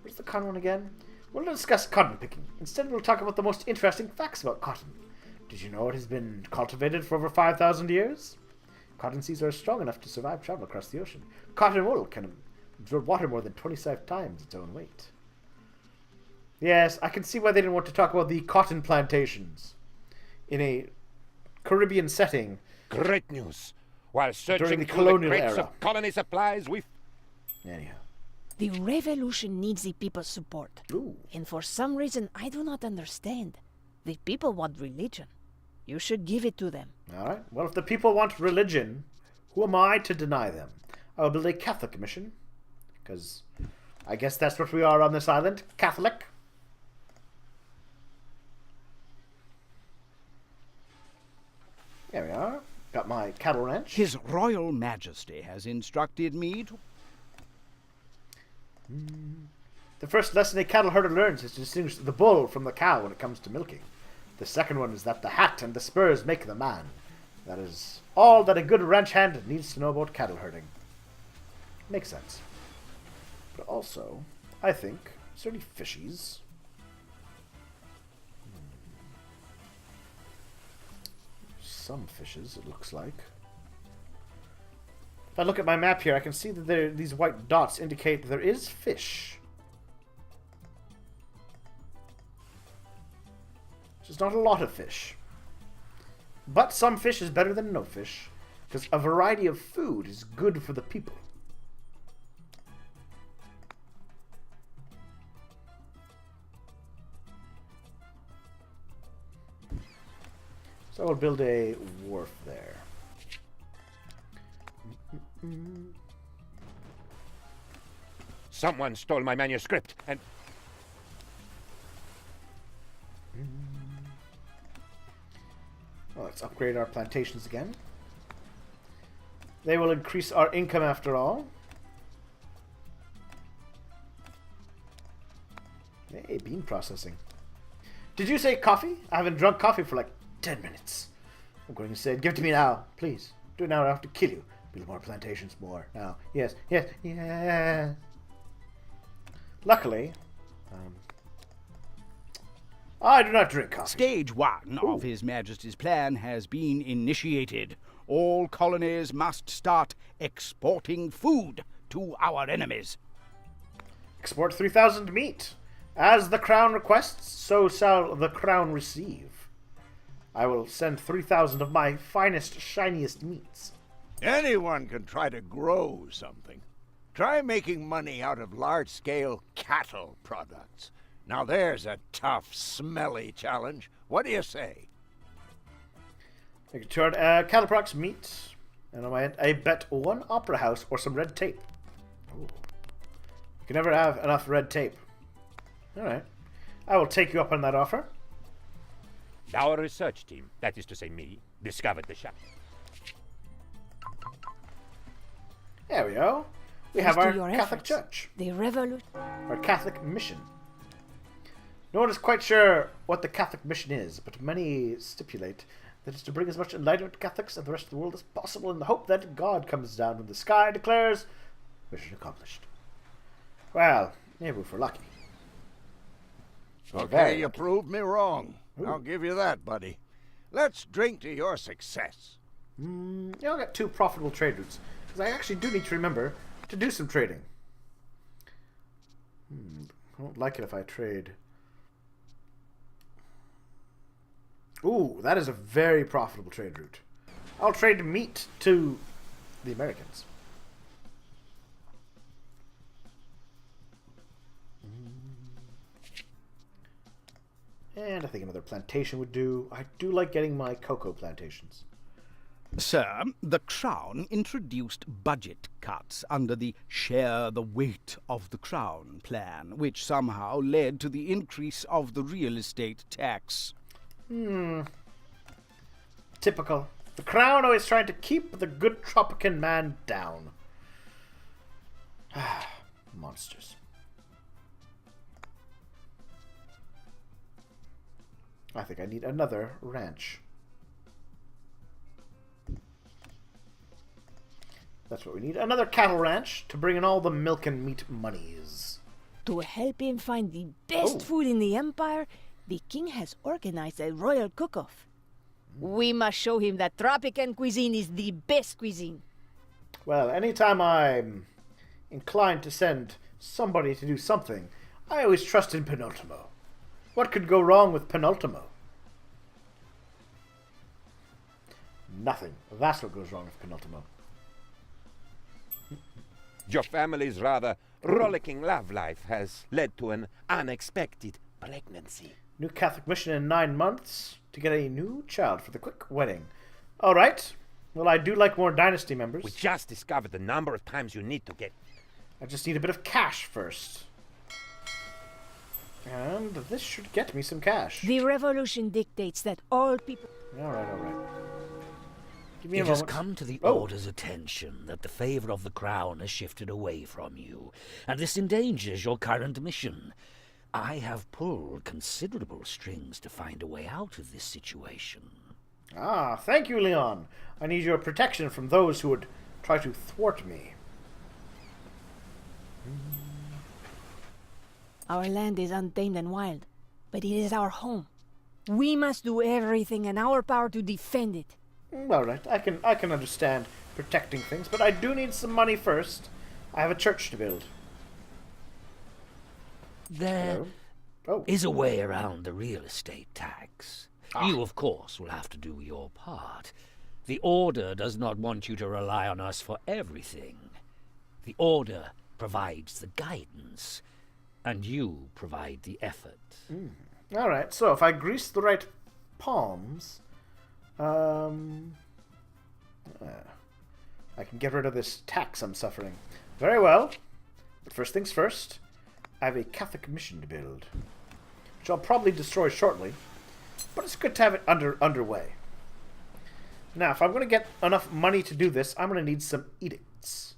Where's the cotton one again? We'll discuss cotton picking. Instead, we'll talk about the most interesting facts about cotton. Did you know it has been cultivated for over 5,000 years? Cotton seeds are strong enough to survive travel across the ocean. Cotton wool can absorb water more than 25 times its own weight. Yes, I can see why they didn't want to talk about the cotton plantations in a Caribbean setting. Great news. While During searching the through the colonial crates era. of colony supplies, we... Anyhow. The revolution needs the people's support. Ooh. And for some reason I do not understand. The people want religion. You should give it to them. Alright. Well, if the people want religion, who am I to deny them? I will build a Catholic mission. Because I guess that's what we are on this island. Catholic. There we are. Got my cattle ranch. His Royal Majesty has instructed me to... The first lesson a cattle herder learns is to distinguish the bull from the cow when it comes to milking. The second one is that the hat and the spurs make the man. That is all that a good ranch hand needs to know about cattle herding. Makes sense. But also, I think, is there any fishies? Some fishes, it looks like. If I look at my map here, I can see that these white dots indicate there is fish. There's not a lot of fish. But some fish is better than no fish, because a variety of food is good for the people. So I'll build a wharf there. Someone stole my manuscript, and... Well, let's upgrade our plantations again. They will increase our income after all. Hey, bean processing. Did you say coffee? I haven't drunk coffee for like 10 minutes. I'm going to say, give it to me now, please. Do it now or I have to kill you. Build more plantations, more. Now. Yes, yes, yeah. Luckily, I do not drink coffee. Stage 1 of His Majesty's plan has been initiated. All colonies must start exporting food to our enemies. Export 3,000 meat. As the crown requests, so shall the crown receive. I will send 3,000 of my finest, shiniest meats. Anyone can try to grow something. Try making money out of large-scale cattle products. Now there's a tough, smelly challenge. What do you say? Make a turn. Cattle products, meat. And I bet one opera house or some red tape. Ooh. You can never have enough red tape. Alright. I will take you up on that offer. Our research team, that is to say me, discovered the shop. There we go. We have our Catholic Church. The revolution. Our Catholic mission. No one is quite sure what the Catholic mission is, but many stipulate that it's to bring as much enlightenment to Catholics and the rest of the world as possible in the hope that God comes down from the sky and declares, mission accomplished. Well, maybe if we're lucky. Okay, you proved me wrong. I'll give you that, buddy. Let's drink to your success. I'll get 2 profitable trade routes, because I actually do need to remember to do some trading. I don't like it if I trade. Ooh, that is a very profitable trade route. I'll trade meat to the Americans. And I think another plantation would do. I do like getting my cocoa plantations. Sir, the Crown introduced budget cuts under the Share the Weight of the Crown plan, which somehow led to the increase of the real estate tax. Typical. The Crown always trying to keep the good Tropican man down. Monsters. I think I need another ranch. That's what we need. Another cattle ranch to bring in all the milk and meat monies. To help him find the best food in the Empire, the king has organized a royal cook-off. We must show him that Tropican cuisine is the best cuisine. Well, anytime I'm inclined to send somebody to do something, I always trust in Penultimo. What could go wrong with Penultimo? Nothing. That's what goes wrong with Penultimo. Your family's rather rollicking love life has led to an unexpected pregnancy. New Catholic mission in 9 months to get a new child for the quick wedding. All right. Well, I do like more dynasty members. We just discovered the number of times you need to get... I just need a bit of cash first. And this should get me some cash. The revolution dictates that all people... All right, all right. Give me a It has moment. come to the Order's attention that the favor of the Crown has shifted away from you, and this endangers your current mission. I have pulled considerable strings to find a way out of this situation. Ah, thank you, Leon. I need your protection from those who would try to thwart me. Our land is untamed and wild, but it is our home. We must do everything in our power to defend it. All right, I can understand protecting things, but I do need some money first. I have a church to build. There Hello? is a way around the real estate tax. You, of course, will have to do your part. The Order does not want you to rely on us for everything. The Order provides the guidance, and you provide the effort. All right, so if I grease the right palms, I can get rid of this tax I'm suffering. Very well. But first things first, I have a Catholic mission to build, which I'll probably destroy shortly, but it's good to have it underway. Now, if I'm going to get enough money to do this, I'm going to need some edicts.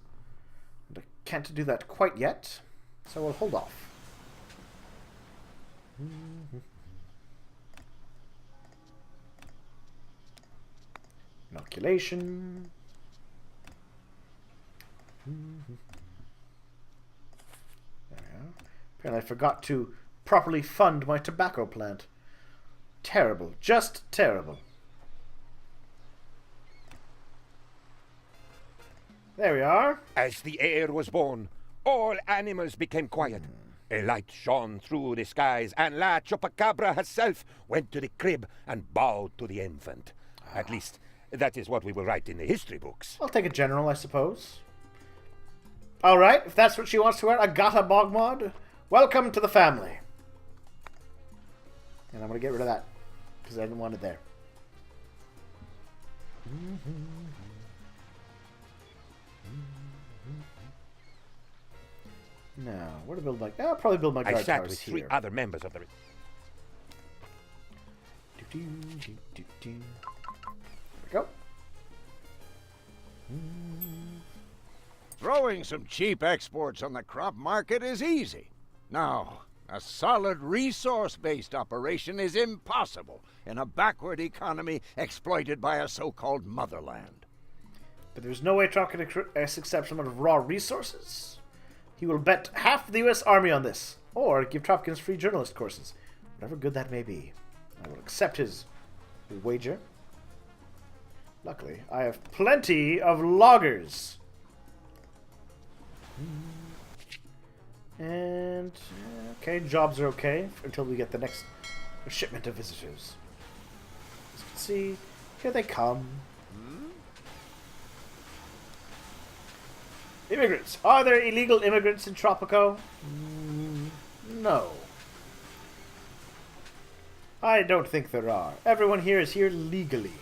And I can't do that quite yet, so we'll hold off. Inoculation. There we go. Apparently I forgot to properly fund my tobacco plant. Terrible. Just terrible. There we are. As the heir was born, all animals became quiet. A light shone through the skies, and La Chupacabra herself went to the crib and bowed to the infant. At least, that is what we will write in the history books. I'll take a general, I suppose. Alright, if that's what she wants to wear, Agata BogMod, welcome to the family. And I'm going to get rid of that, because I didn't want it there. Now, where to build my... I'll probably build my guard I sat towers with three here. other members of the... There we go. Throwing some cheap exports on the crop market is easy. Now, a solid resource-based operation is impossible in a backward economy exploited by a so-called motherland. But there's no way Trump can accept some amount of raw resources. He will bet half the U.S. Army on this, or give Tropicans free journalist courses, whatever good that may be. I will accept his wager. Luckily, I have plenty of loggers. And, okay, jobs are okay until we get the next shipment of visitors. As you can see, here they come. Immigrants. Are there illegal immigrants in Tropico? No. I don't think there are. Everyone here is here legally.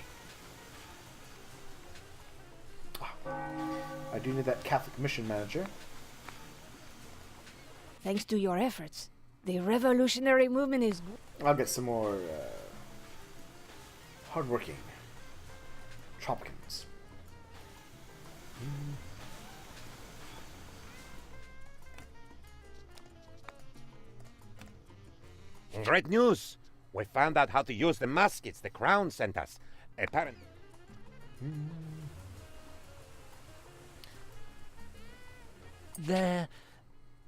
I do need that Catholic mission manager. Thanks to your efforts, the revolutionary movement is... I'll get some more hardworking Tropicans. Great news! We found out how to use the muskets the Crown sent us. Apparently... There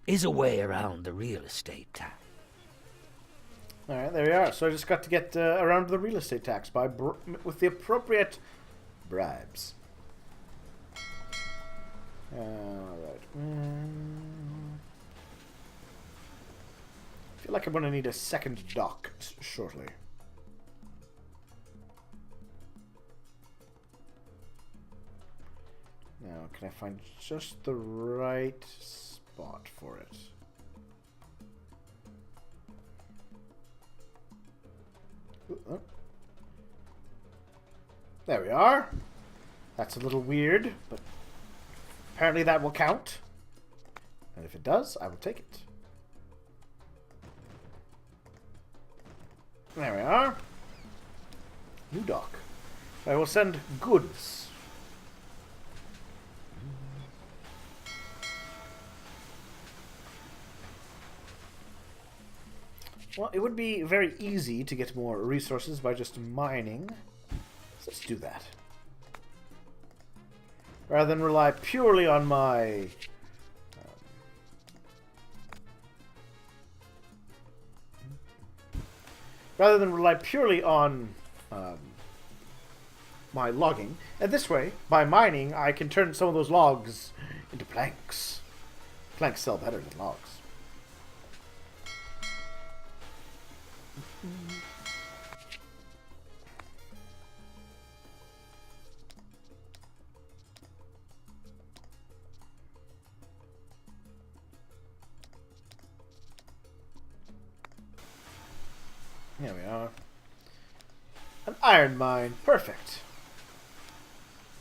is a way around the real estate tax. Alright, there we are. So I just got to get around the real estate tax by with the appropriate bribes. Alright. I feel like I'm going to need a second dock shortly. Now, can I find just the right spot for it? Ooh, there we are. That's a little weird, but apparently that will count. And if it does, I will take it. There we are. New dock. I will send goods. Well, it would be very easy to get more resources by just mining. So let's do that. Rather than rely purely on my... rather than rely purely on my logging. And this way, by mining, I can turn some of those logs into planks. Planks sell better than logs. There we are. An iron mine. Perfect.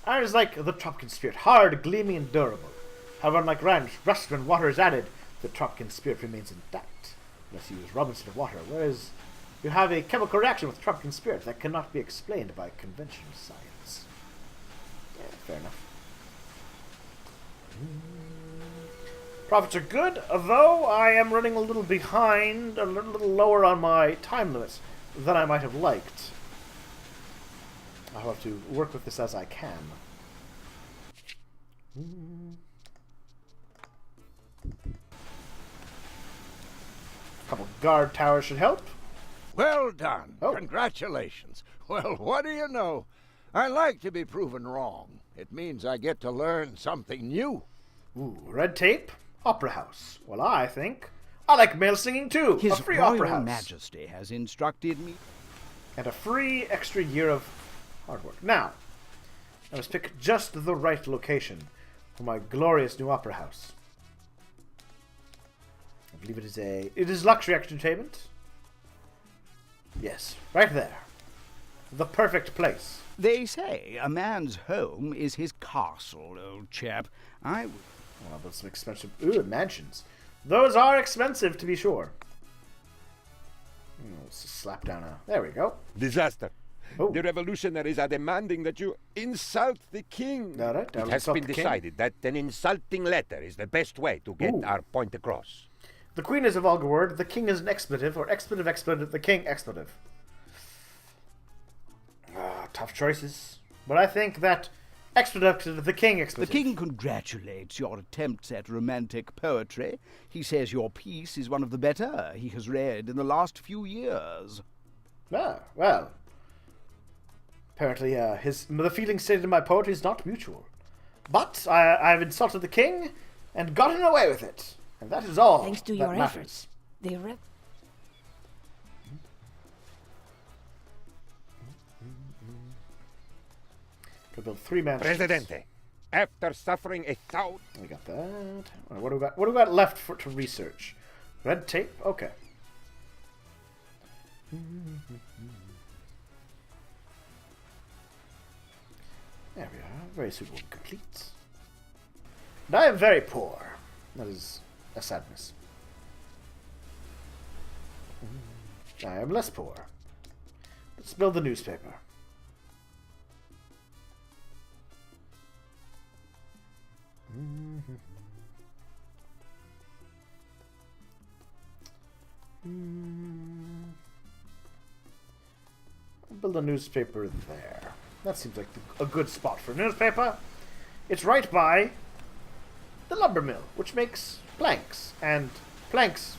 Iron is like the Tropican spirit. Hard, gleaming, and durable. However, unlike rust when water is added, the Tropican spirit remains intact, unless you use rum instead of water, whereas you have a chemical reaction with Tropican spirit that cannot be explained by conventional science. Yeah, fair enough. Profits are good, though I am running a little behind, a little lower on my time limits than I might have liked. I'll have to work with this as I can. A couple guard towers should help. Well done. Oh. Congratulations. Well, what do you know? I like to be proven wrong. It means I get to learn something new. Ooh, red tape, opera house. Well, I think I like male singing too. His a free opera Royal house. Majesty has instructed me. And a free extra year of hard work. Now, I must pick just the right location for my glorious new opera house. I believe it is luxury entertainment. Yes, right there. The perfect place. They say a man's home is his castle, old chap. Well, but some expensive mansions. Those are expensive, to be sure. Let's just slap down a... There we go. Disaster. Oh. The revolutionaries are demanding that you insult the king. All right, I'll it has insult been the king. decided that an insulting letter is the best way to get Ooh. our point across. The queen is a vulgar word, the king is an expletive, or expletive, the king expletive. Tough choices. But I think that expletive, the king The expletive. king congratulates your attempts at romantic poetry. He says your piece is one of the better he has read in the last few years. Ah, well. Apparently, the feeling stated in my poetry is not mutual. But I've insulted the king and gotten away with it. And that is all Thanks to that your matters. efforts, the Could build 3 mansions. Presidente, after suffering a We got that. All right, what do we got? What do we got left to research? Red tape. Okay. There we are. Very suitable. Complete. And I am very poor. That is a sadness. I am less poor. Let's build the newspaper. I'll build a newspaper there. That seems like a good spot for a newspaper. It's right by the lumber mill, which makes planks, and planks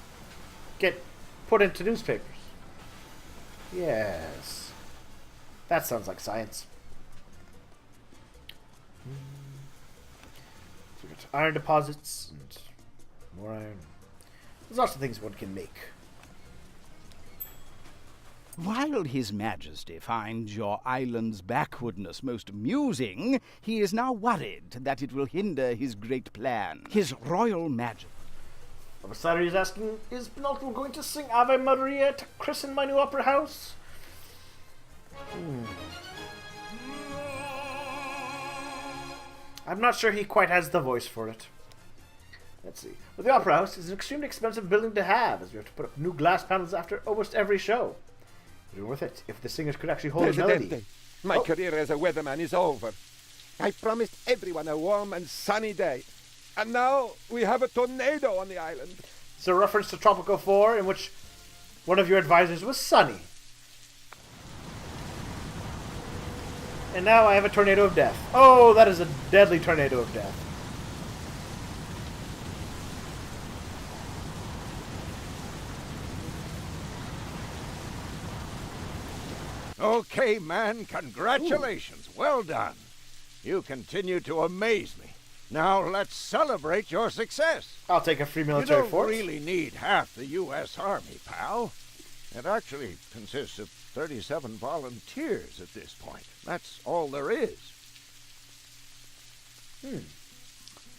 get put into newspapers. Yes. That sounds like science. So we got iron deposits and more iron. There's lots of things one can make. While His Majesty finds your island's backwardness most amusing, he is now worried that it will hinder his great plan. His Royal Majesty. Professor is asking, is Penultimate going to sing Ave Maria to christen my new opera house? I'm not sure he quite has the voice for it. Let's see. But the opera house is an extremely expensive building to have, as we have to put up new glass panels after almost every show. It would be worth it if the singers could actually hold a melody. Presidente, my career as a weatherman is over. I promised everyone a warm and sunny day. And now we have a tornado on the island. It's a reference to Tropico 4, in which one of your advisors was Sunny. And now I have a tornado of death. Oh, that is a deadly tornado of death. Okay, man, congratulations. Well done. You continue to amaze me. Now let's celebrate your success. I'll take a free You military don't force. really need half the U.S. Army, pal. It actually consists of 37 volunteers at this point. That's all there is.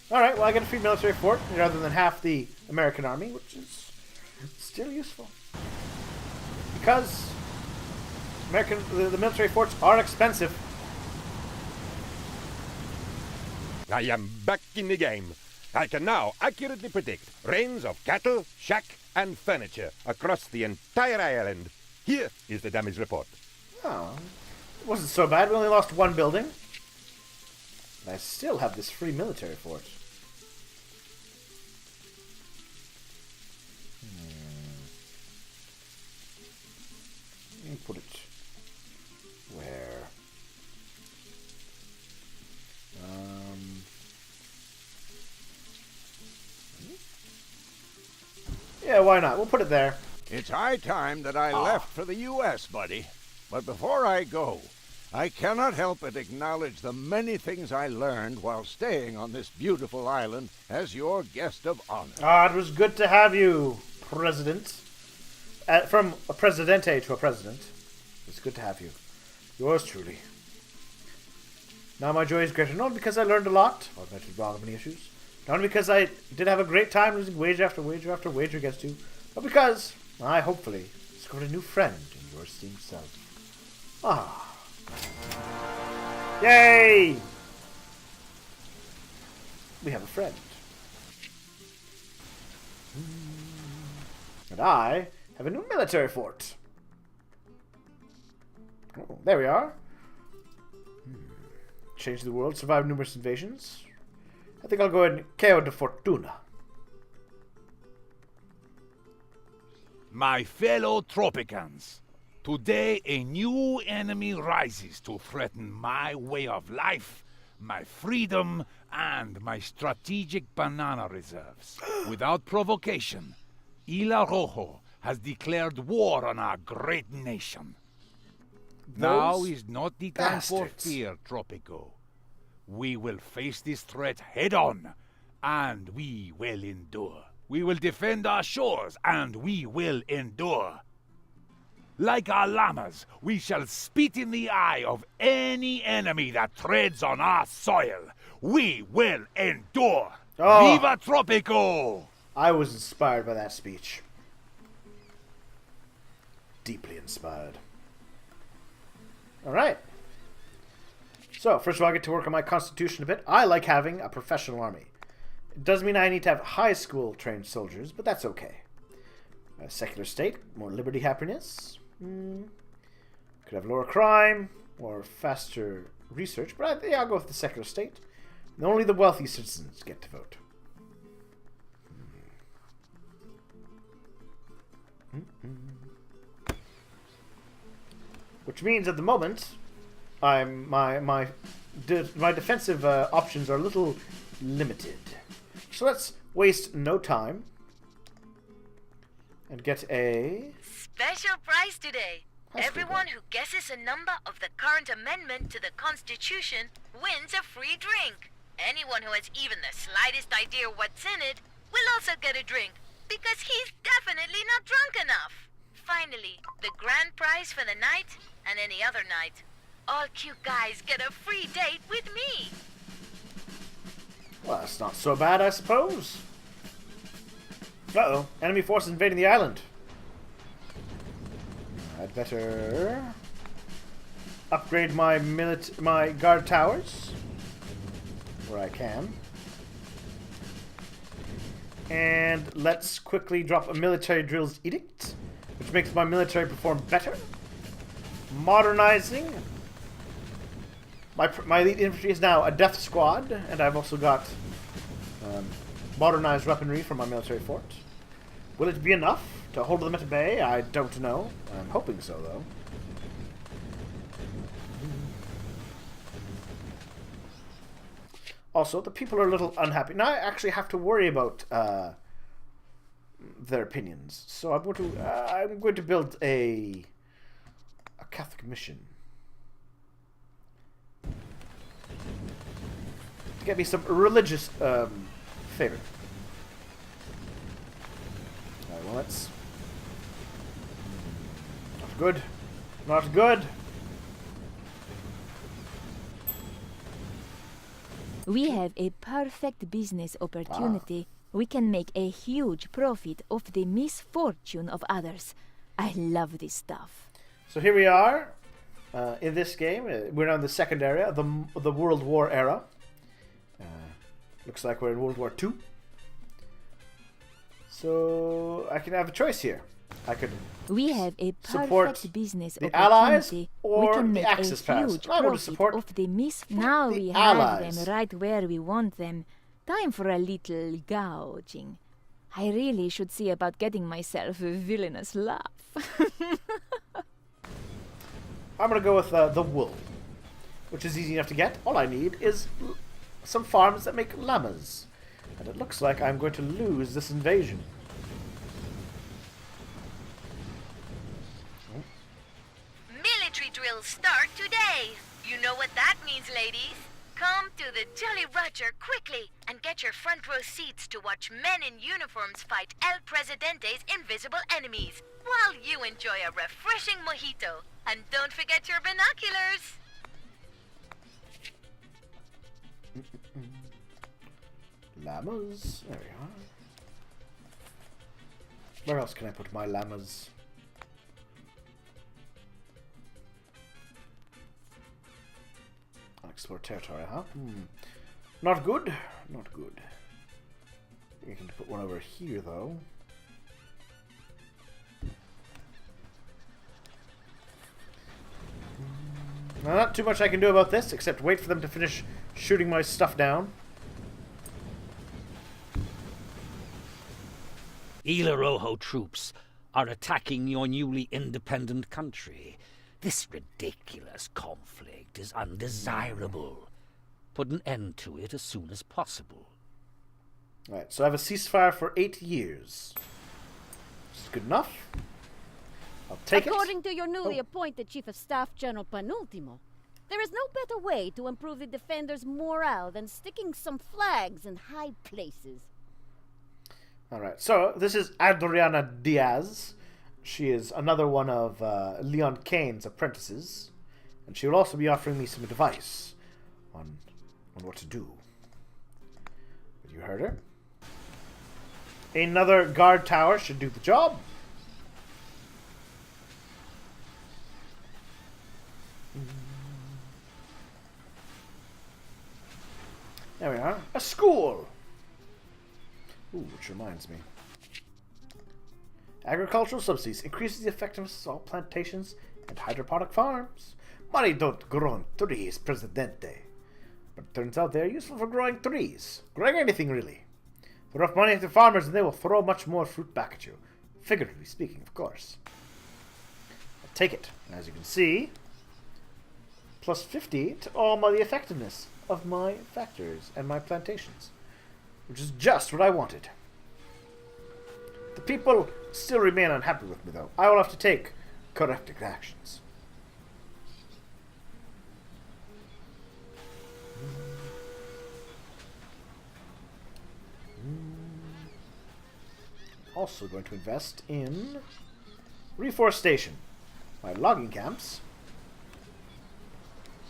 All right, well, I get a free military fort rather than half the American army, which is still useful. Because the military forts are expensive. I am back in the game. I can now accurately predict rains of cattle, shack, and furniture across the entire island. Here is the damage report. Oh, it wasn't so bad. We only lost one building. And I still have this free military fort. Let me put it where? Yeah, why not? We'll put it there. It's high time that I left for the U.S., buddy. But before I go, I cannot help but acknowledge the many things I learned while staying on this beautiful island as your guest of honor. It was good to have you, President. From a presidente to a president. It's good to have you. Yours truly. Now my joy is greater, not because I learned a lot, or mentioned wrong on many issues, not because I did have a great time losing wager after wager after wager against you, but because I hopefully discovered a new friend in your esteemed self. Yay! We have a friend. And I have a new military fort. Oh, there we are. Change the world, survive numerous invasions. I think I'll go ahead and Cayo de Fortuna. My fellow Tropicans, today a new enemy rises to threaten my way of life, my freedom, and my strategic banana reserves. Without provocation, Isla Rojo has declared war on our great nation. Now is not the time for fear, Tropico. We will face this threat head-on, and we will endure. We will defend our shores, and we will endure. Like our llamas, we shall spit in the eye of any enemy that treads on our soil. We will endure. Viva Tropico! I was inspired by that speech. Deeply inspired. Alright. So, first of all, I get to work on my constitution a bit. I like having a professional army. It does mean I need to have high school trained soldiers, but that's okay. A secular state, more liberty, happiness. Could have lower crime, or faster research, but I'll go with the secular state. And only the wealthy citizens get to vote. Which means at the moment, my defensive options are a little limited. So let's waste no time and get a special prize today. Everyone who guesses a number of the current amendment to the Constitution wins a free drink. Anyone who has even the slightest idea what's in it will also get a drink, because he's definitely not drunk enough. Finally, the grand prize for the night and any other night. All cute guys get a free date with me. Well, that's not so bad, I suppose. Uh-oh. Enemy force invading the island. I'd better upgrade my guard towers where I can. And let's quickly drop a military drills edict, which makes my military perform better. Modernizing. My elite infantry is now a death squad, and I've also got modernized weaponry for my military fort. Will it be enough to hold them at bay? I don't know. I'm hoping so, though. Also, the people are a little unhappy. Now I actually have to worry about their opinions. So I'm going to build a Catholic mission. To get me some religious favor. Alright, well that's not good. Not good. We have a perfect business opportunity. We can make a huge profit off the misfortune of others. I love this stuff. So here we are in this game. We're now in the second area, the World War era. Looks like we're in World War II. So I can have a choice here. I could We have a support perfect business the Allies opportunity. or We can the make Axis a powers. huge I want to profit support of the Now the we Allies. have them right where we want them. Time for a little gouging. I really should see about getting myself a villainous laugh. I'm gonna go with the wool, which is easy enough to get. All I need is some farms that make llamas. And it looks like I'm going to lose this invasion. Military drills start today. You know what that means, ladies. Come to the Jolly Roger quickly and get your front row seats to watch men in uniforms fight El Presidente's invisible enemies while you enjoy a refreshing mojito. And don't forget your binoculars. Llamas. There we are. Where else can I put my llamas? Explore territory, huh? Not good. Not good. We can put one over here, though. Now, not too much I can do about this, except wait for them to finish shooting my stuff down. Ila Rojo troops are attacking your newly independent country. This ridiculous conflict is undesirable. Put an end to it as soon as possible. Alright, so I have a ceasefire for 8 years. This is good enough. I'll take According it. to your newly appointed Chief of Staff, General Penultimo, there is no better way to improve the defenders' morale than sticking some flags in high places. Alright, so this is Adriana Diaz. She is another one of Leon Kane's apprentices. And she will also be offering me some advice on what to do. But you heard her. Another guard tower should do the job. There we are. A school! Ooh, which reminds me. Agricultural subsidies increases the effectiveness of all plantations and hydroponic farms. Money don't grow on trees, Presidente. But it turns out they're useful for growing trees. Growing anything, really. Throw enough money at the farmers and they will throw much more fruit back at you. Figuratively speaking, of course. I'll take it. As you can see, plus 50 to all the effectiveness of my factors and my plantations. Which is just what I wanted. The people still remain unhappy with me, though. I will have to take corrective actions. Also going to invest in reforestation. My logging camps.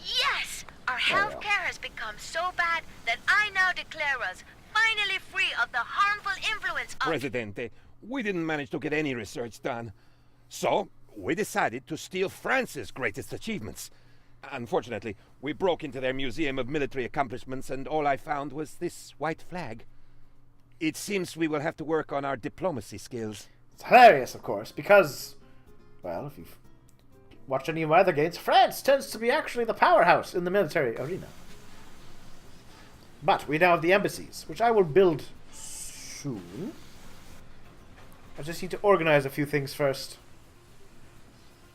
Yes! Our health care has become so bad that I now declare us finally free of the harmful influence of... Presidente, we didn't manage to get any research done. So, we decided to steal France's greatest achievements. Unfortunately, we broke into their museum of military accomplishments and all I found was this white flag. It seems we will have to work on our diplomacy skills. It's hilarious, of course, because, well, if you've watched any of my other games, France tends to be actually the powerhouse in the military arena. But we now have the embassies, which I will build soon. I just need to organize a few things first.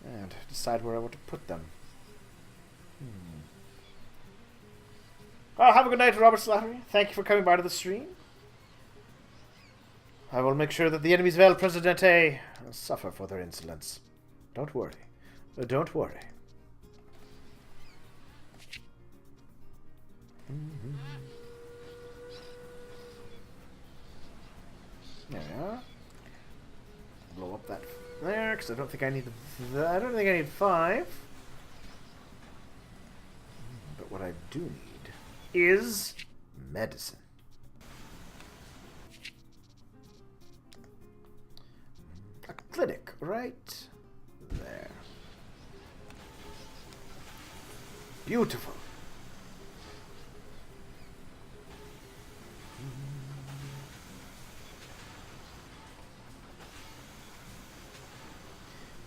And decide where I want to put them. Well, have a good night, Robert Slattery. Thank you for coming by to the stream. I will make sure that the enemies of El Presidente suffer for their insolence. Don't worry. Don't worry. There we are. Blow up that there, because I don't think I need I don't think I need 5. But what I do need is medicine. A clinic right there. Beautiful.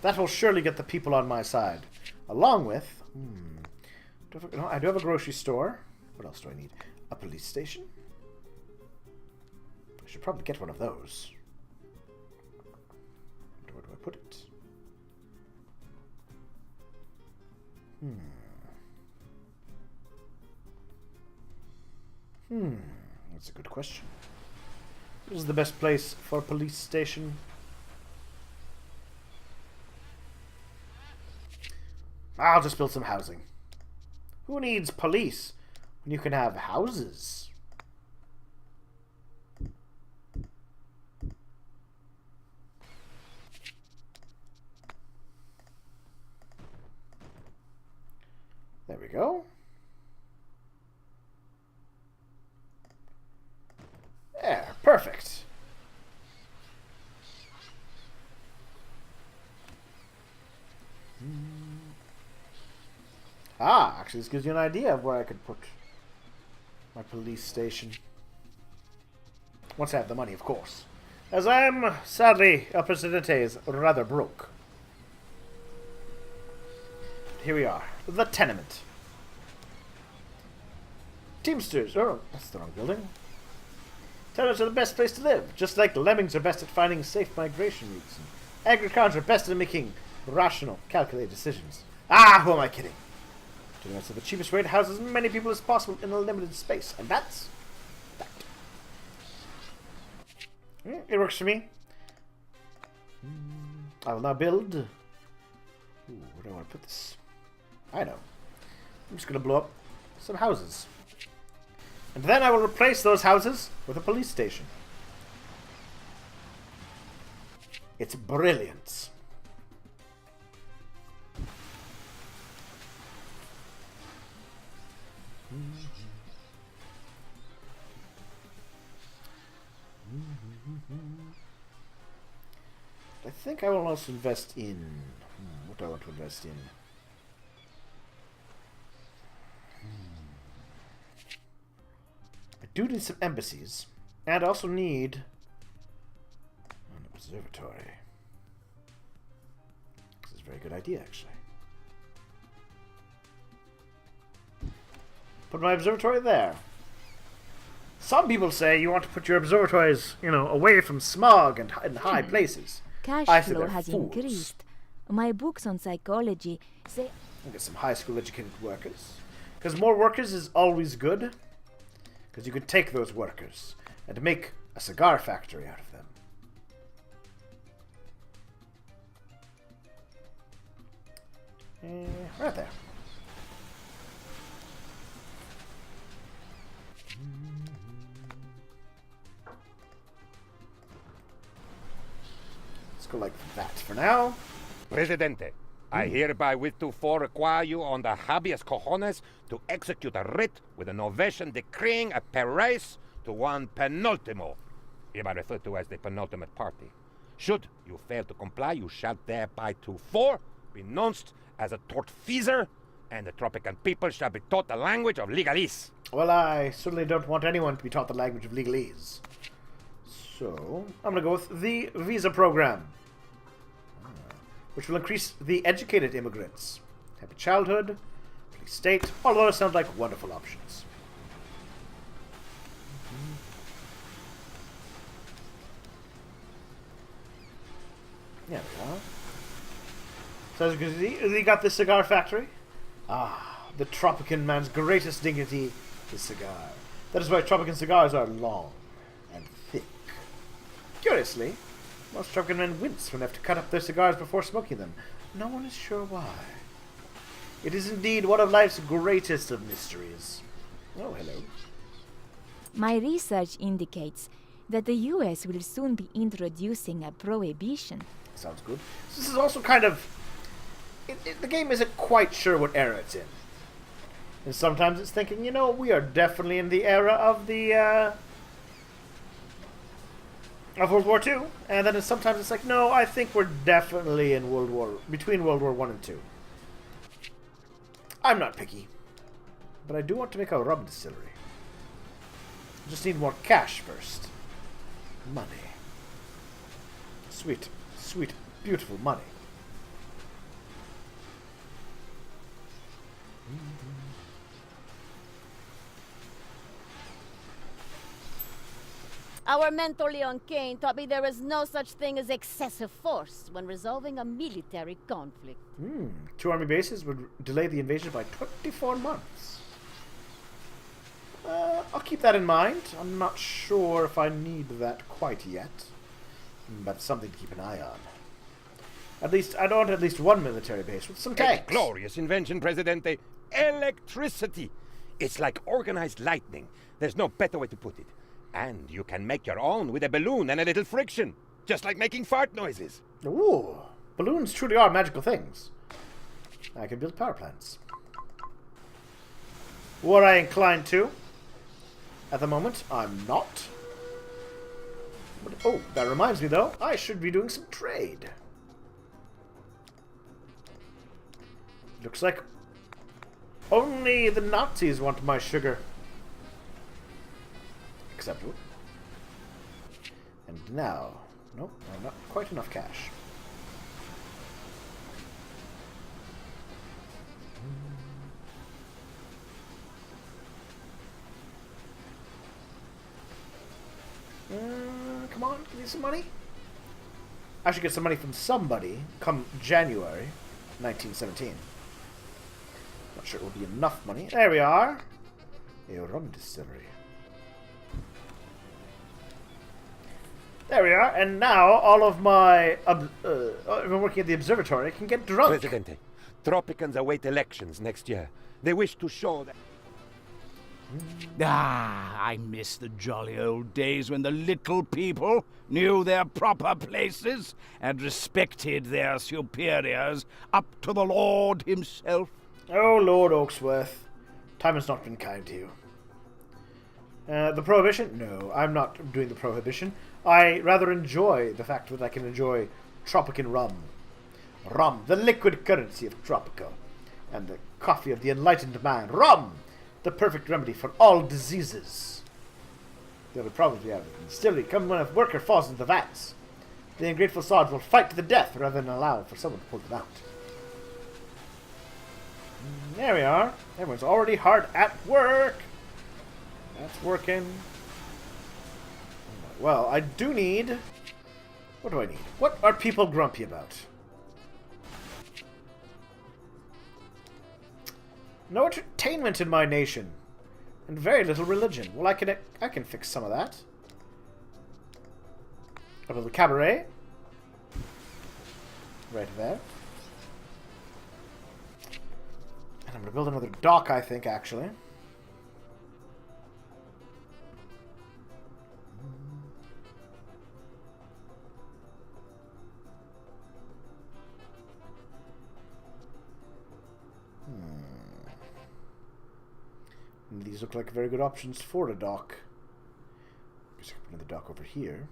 That will surely get the people on my side. Along with... I do have a grocery store. What else do I need? A police station? I should probably get one of those. Where do I put it? That's a good question. What is the best place for a police station? I'll just build some housing. Who needs police when you can have houses? There we go. There, perfect. Actually, this gives you an idea of where I could put my police station. Once I have the money, of course. As I am, sadly, El Presidente is rather broke. Here we are. The tenement. Teamsters. Oh, that's the wrong building. Tenements are the best place to live. Just like lemmings are best at finding safe migration routes. And agricultors are best at making rational, calculated decisions. Who am I kidding? Tenements are the cheapest way to house as many people as possible in a limited space. And that's that. It works for me. I will now build... Ooh, where do I want to put this? I know. I'm just going to blow up some houses. And then I will replace those houses with a police station. It's brilliant. I think I will also invest in... what do I want to invest in? I do need some embassies. And I also need... an observatory. This is a very good idea, actually. Put my observatory there. Some people say you want to put your observatories, you know, away from smog and in high places. Cash flow has increased. My books on psychology say... I'll get some high school educated workers. Because more workers is always good. Because you can take those workers and make a cigar factory out of them. Right there. Let's go like that for now. Presidente, I hereby heretofore require you on the habeas cojones to execute a writ with an ovation decreeing a perez to one penultimo, hereby referred to as the penultimate party. Should you fail to comply, you shall thereby to be denounced as a tortfeasor, and the Tropican people shall be taught the language of legalese. Well, I certainly don't want anyone to be taught the language of legalese. So, I'm going to go with the visa program, which will increase the educated immigrants. Happy childhood, police state, all of those sound like wonderful options. There we are. So as you can see, we got the cigar factory. The Tropican man's greatest dignity, the cigar. That is why Tropican cigars are long and thick. Curiously, most Tropican men wince when they have to cut up their cigars before smoking them. No one is sure why. It is indeed one of life's greatest of mysteries. Oh, hello. My research indicates that the US will soon be introducing a prohibition. Sounds good. So this is also kind of... the game isn't quite sure what era it's in. And sometimes it's thinking, you know, we are definitely in the era of the, of World War II. And then sometimes it's like, no, I think we're definitely in between World War I and II. I'm not picky. But I do want to make a rum distillery. I just need more cash first. Money. Sweet, sweet, beautiful money. Our mentor Leon Kane taught me there is no such thing as excessive force when resolving a military conflict. 2 army bases would delay the invasion by 24 months. I'll keep that in mind. I'm not sure if I need that quite yet, but something to keep an eye on. At least, I want at least one military base with some tanks. A glorious invention, Presidente. Electricity. It's like organized lightning. There's no better way to put it. And you can make your own with a balloon and a little friction. Just like making fart noises. Ooh, balloons truly are magical things. I can build power plants. What I inclined to. At the moment, I'm not. But, oh, that reminds me though, I should be doing some trade. Looks like only the Nazis want my sugar. Acceptable. And now, nope, not quite enough cash. Come on, give me some money. I should get some money from somebody come January 1917. Not sure it will be enough money. There we are. A rum distillery. There we are, and now all of my everyone working at the observatory can get drunk. Presidente, Tropicans await elections next year. They wish to show that... I miss the jolly old days when the little people knew their proper places and respected their superiors up to the Lord himself. Oh, Lord Oaksworth. Time has not been kind to you. The Prohibition? No, I'm not doing the Prohibition. I rather enjoy the fact that I can enjoy Tropican rum. Rum, the liquid currency of Tropico. And the coffee of the enlightened man. Rum! The perfect remedy for all diseases. The other problem we have in the distillery come when a worker falls into the vats. The ungrateful sods will fight to the death rather than allow for someone to pull them out. There we are. Everyone's already hard at work. That's working. Well, I do need... What do I need? What are people grumpy about? No entertainment in my nation. And very little religion. Well, I can fix some of that. A little cabaret. Right there. And I'm going to build another dock, I think, actually. And these look like very good options for a dock. Guess I can put another dock over here.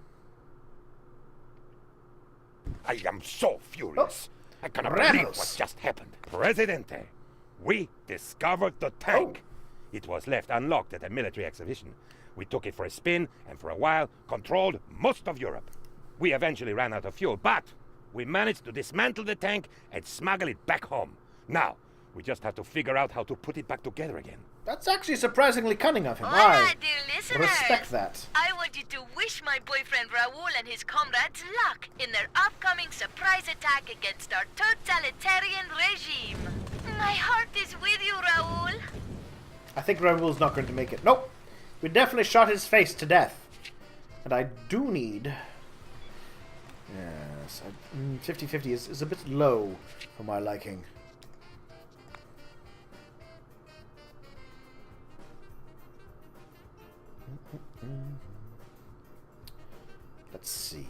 I am so furious. I cannot believe what just happened. Presidente, we discovered the tank. It was left unlocked at a military exhibition. We took it for a spin and for a while controlled most of Europe. We eventually ran out of fuel, but we managed to dismantle the tank and smuggle it back home. Now, we just have to figure out how to put it back together again. That's actually surprisingly cunning of him. Hola, dear listeners. Respect that. I want you to wish my boyfriend Raoul and his comrades luck in their upcoming surprise attack against our totalitarian regime. My heart is with you, Raoul. I think Raoul's not going to make it. Nope. We definitely shot his face to death. And I do need... Yes, 50-50 is a bit low for my liking. Let's see.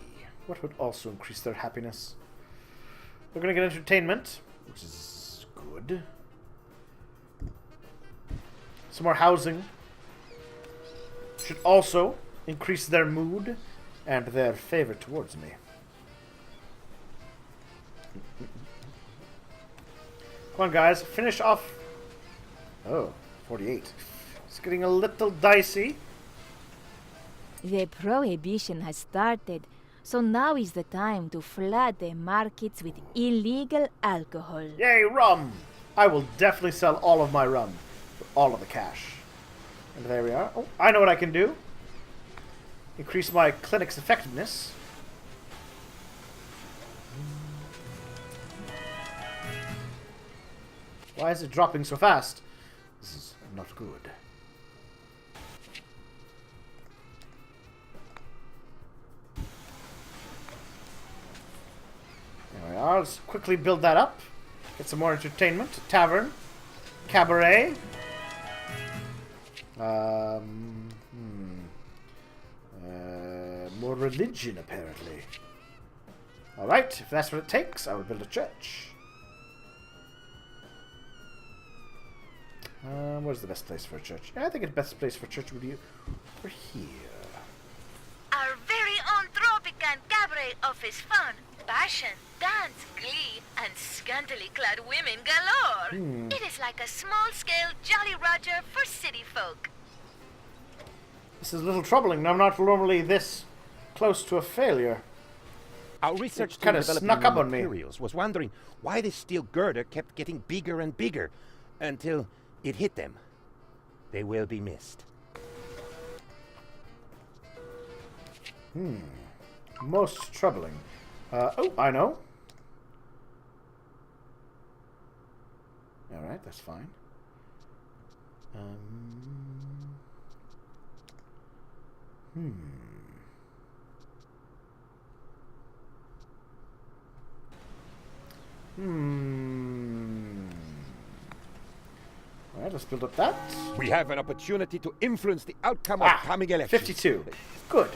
What would also increase their happiness? They're going to get entertainment, which is good. Some more housing should also increase their mood and their favor towards me. Come on, guys. Finish off. Oh, 48. It's getting a little dicey. The prohibition has started, so now is the time to flood the markets with illegal alcohol. Yay, rum! I will definitely sell all of my rum for all of the cash. And there we are. Oh, I know what I can do. increase my clinic's effectiveness. Why is it dropping so fast? This is not good. There we are. Let's quickly build that up. Get some more entertainment. Tavern. Cabaret. More religion, apparently. Alright, if that's what it takes, I will build a church. Where's the best place for a church? Yeah, I think the best place for a church would be over here. Our very own Tropican cabaret offers fun, passion, dance, glee, and scantily clad women galore. It is like a small-scale Jolly Roger for city folk. This is a little troubling. I'm not normally this close to a failure. Our research Kind team of developing snuck new up on me. materials was wondering why the steel girder kept getting bigger and bigger until it hit them. They will be missed. Most troubling. Oh, I know. Alright, that's fine. Alright, let's build up that. We have an opportunity to influence the outcome of coming elections. 52. Good.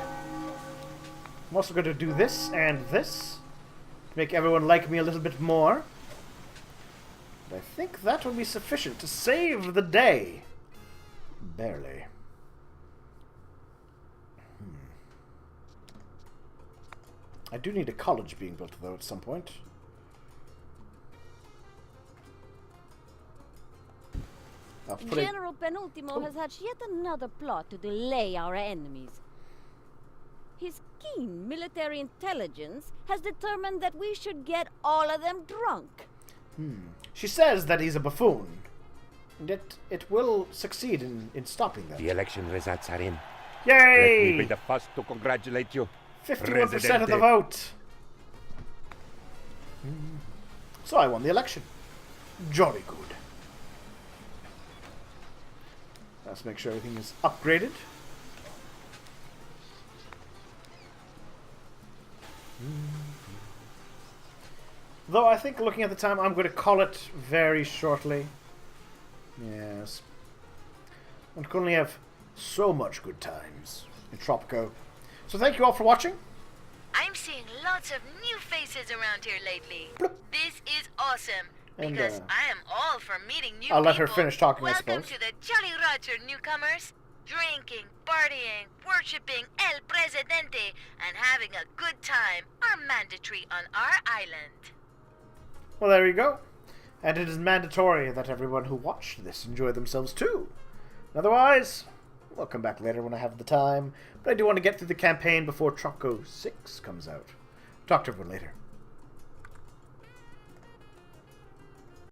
I'm also going to do this and this. Make everyone like me a little bit more. But I think that will be sufficient to save the day. Barely. I do need a college being built, though, at some point. General Penultimo has hatched yet another plot to delay our enemies. His keen military intelligence has determined that we should get all of them drunk. She says that he's a buffoon. And yet it will succeed in stopping that. The election results are in. Yay! Let me be the first to congratulate you. 51% of the vote. So I won the election. Jolly good. Let's make sure everything is upgraded. Though I think, looking at the time, I'm going to call it very shortly. Yes. One can only have so much good times in Tropico. So thank you all for watching. I'm seeing lots of new faces around here lately. Bloop. This is awesome. And, Because I am all for meeting new I'll let her people. finish talking, I Welcome suppose. to the Jolly Roger, newcomers. Drinking, partying, worshipping El Presidente, and having a good time are mandatory on our island. Well, there you go. And it is mandatory that everyone who watched this enjoy themselves too. Otherwise, we'll come back later when I have the time. But I do want to get through the campaign before Tropico 6 comes out. Talk to everyone later.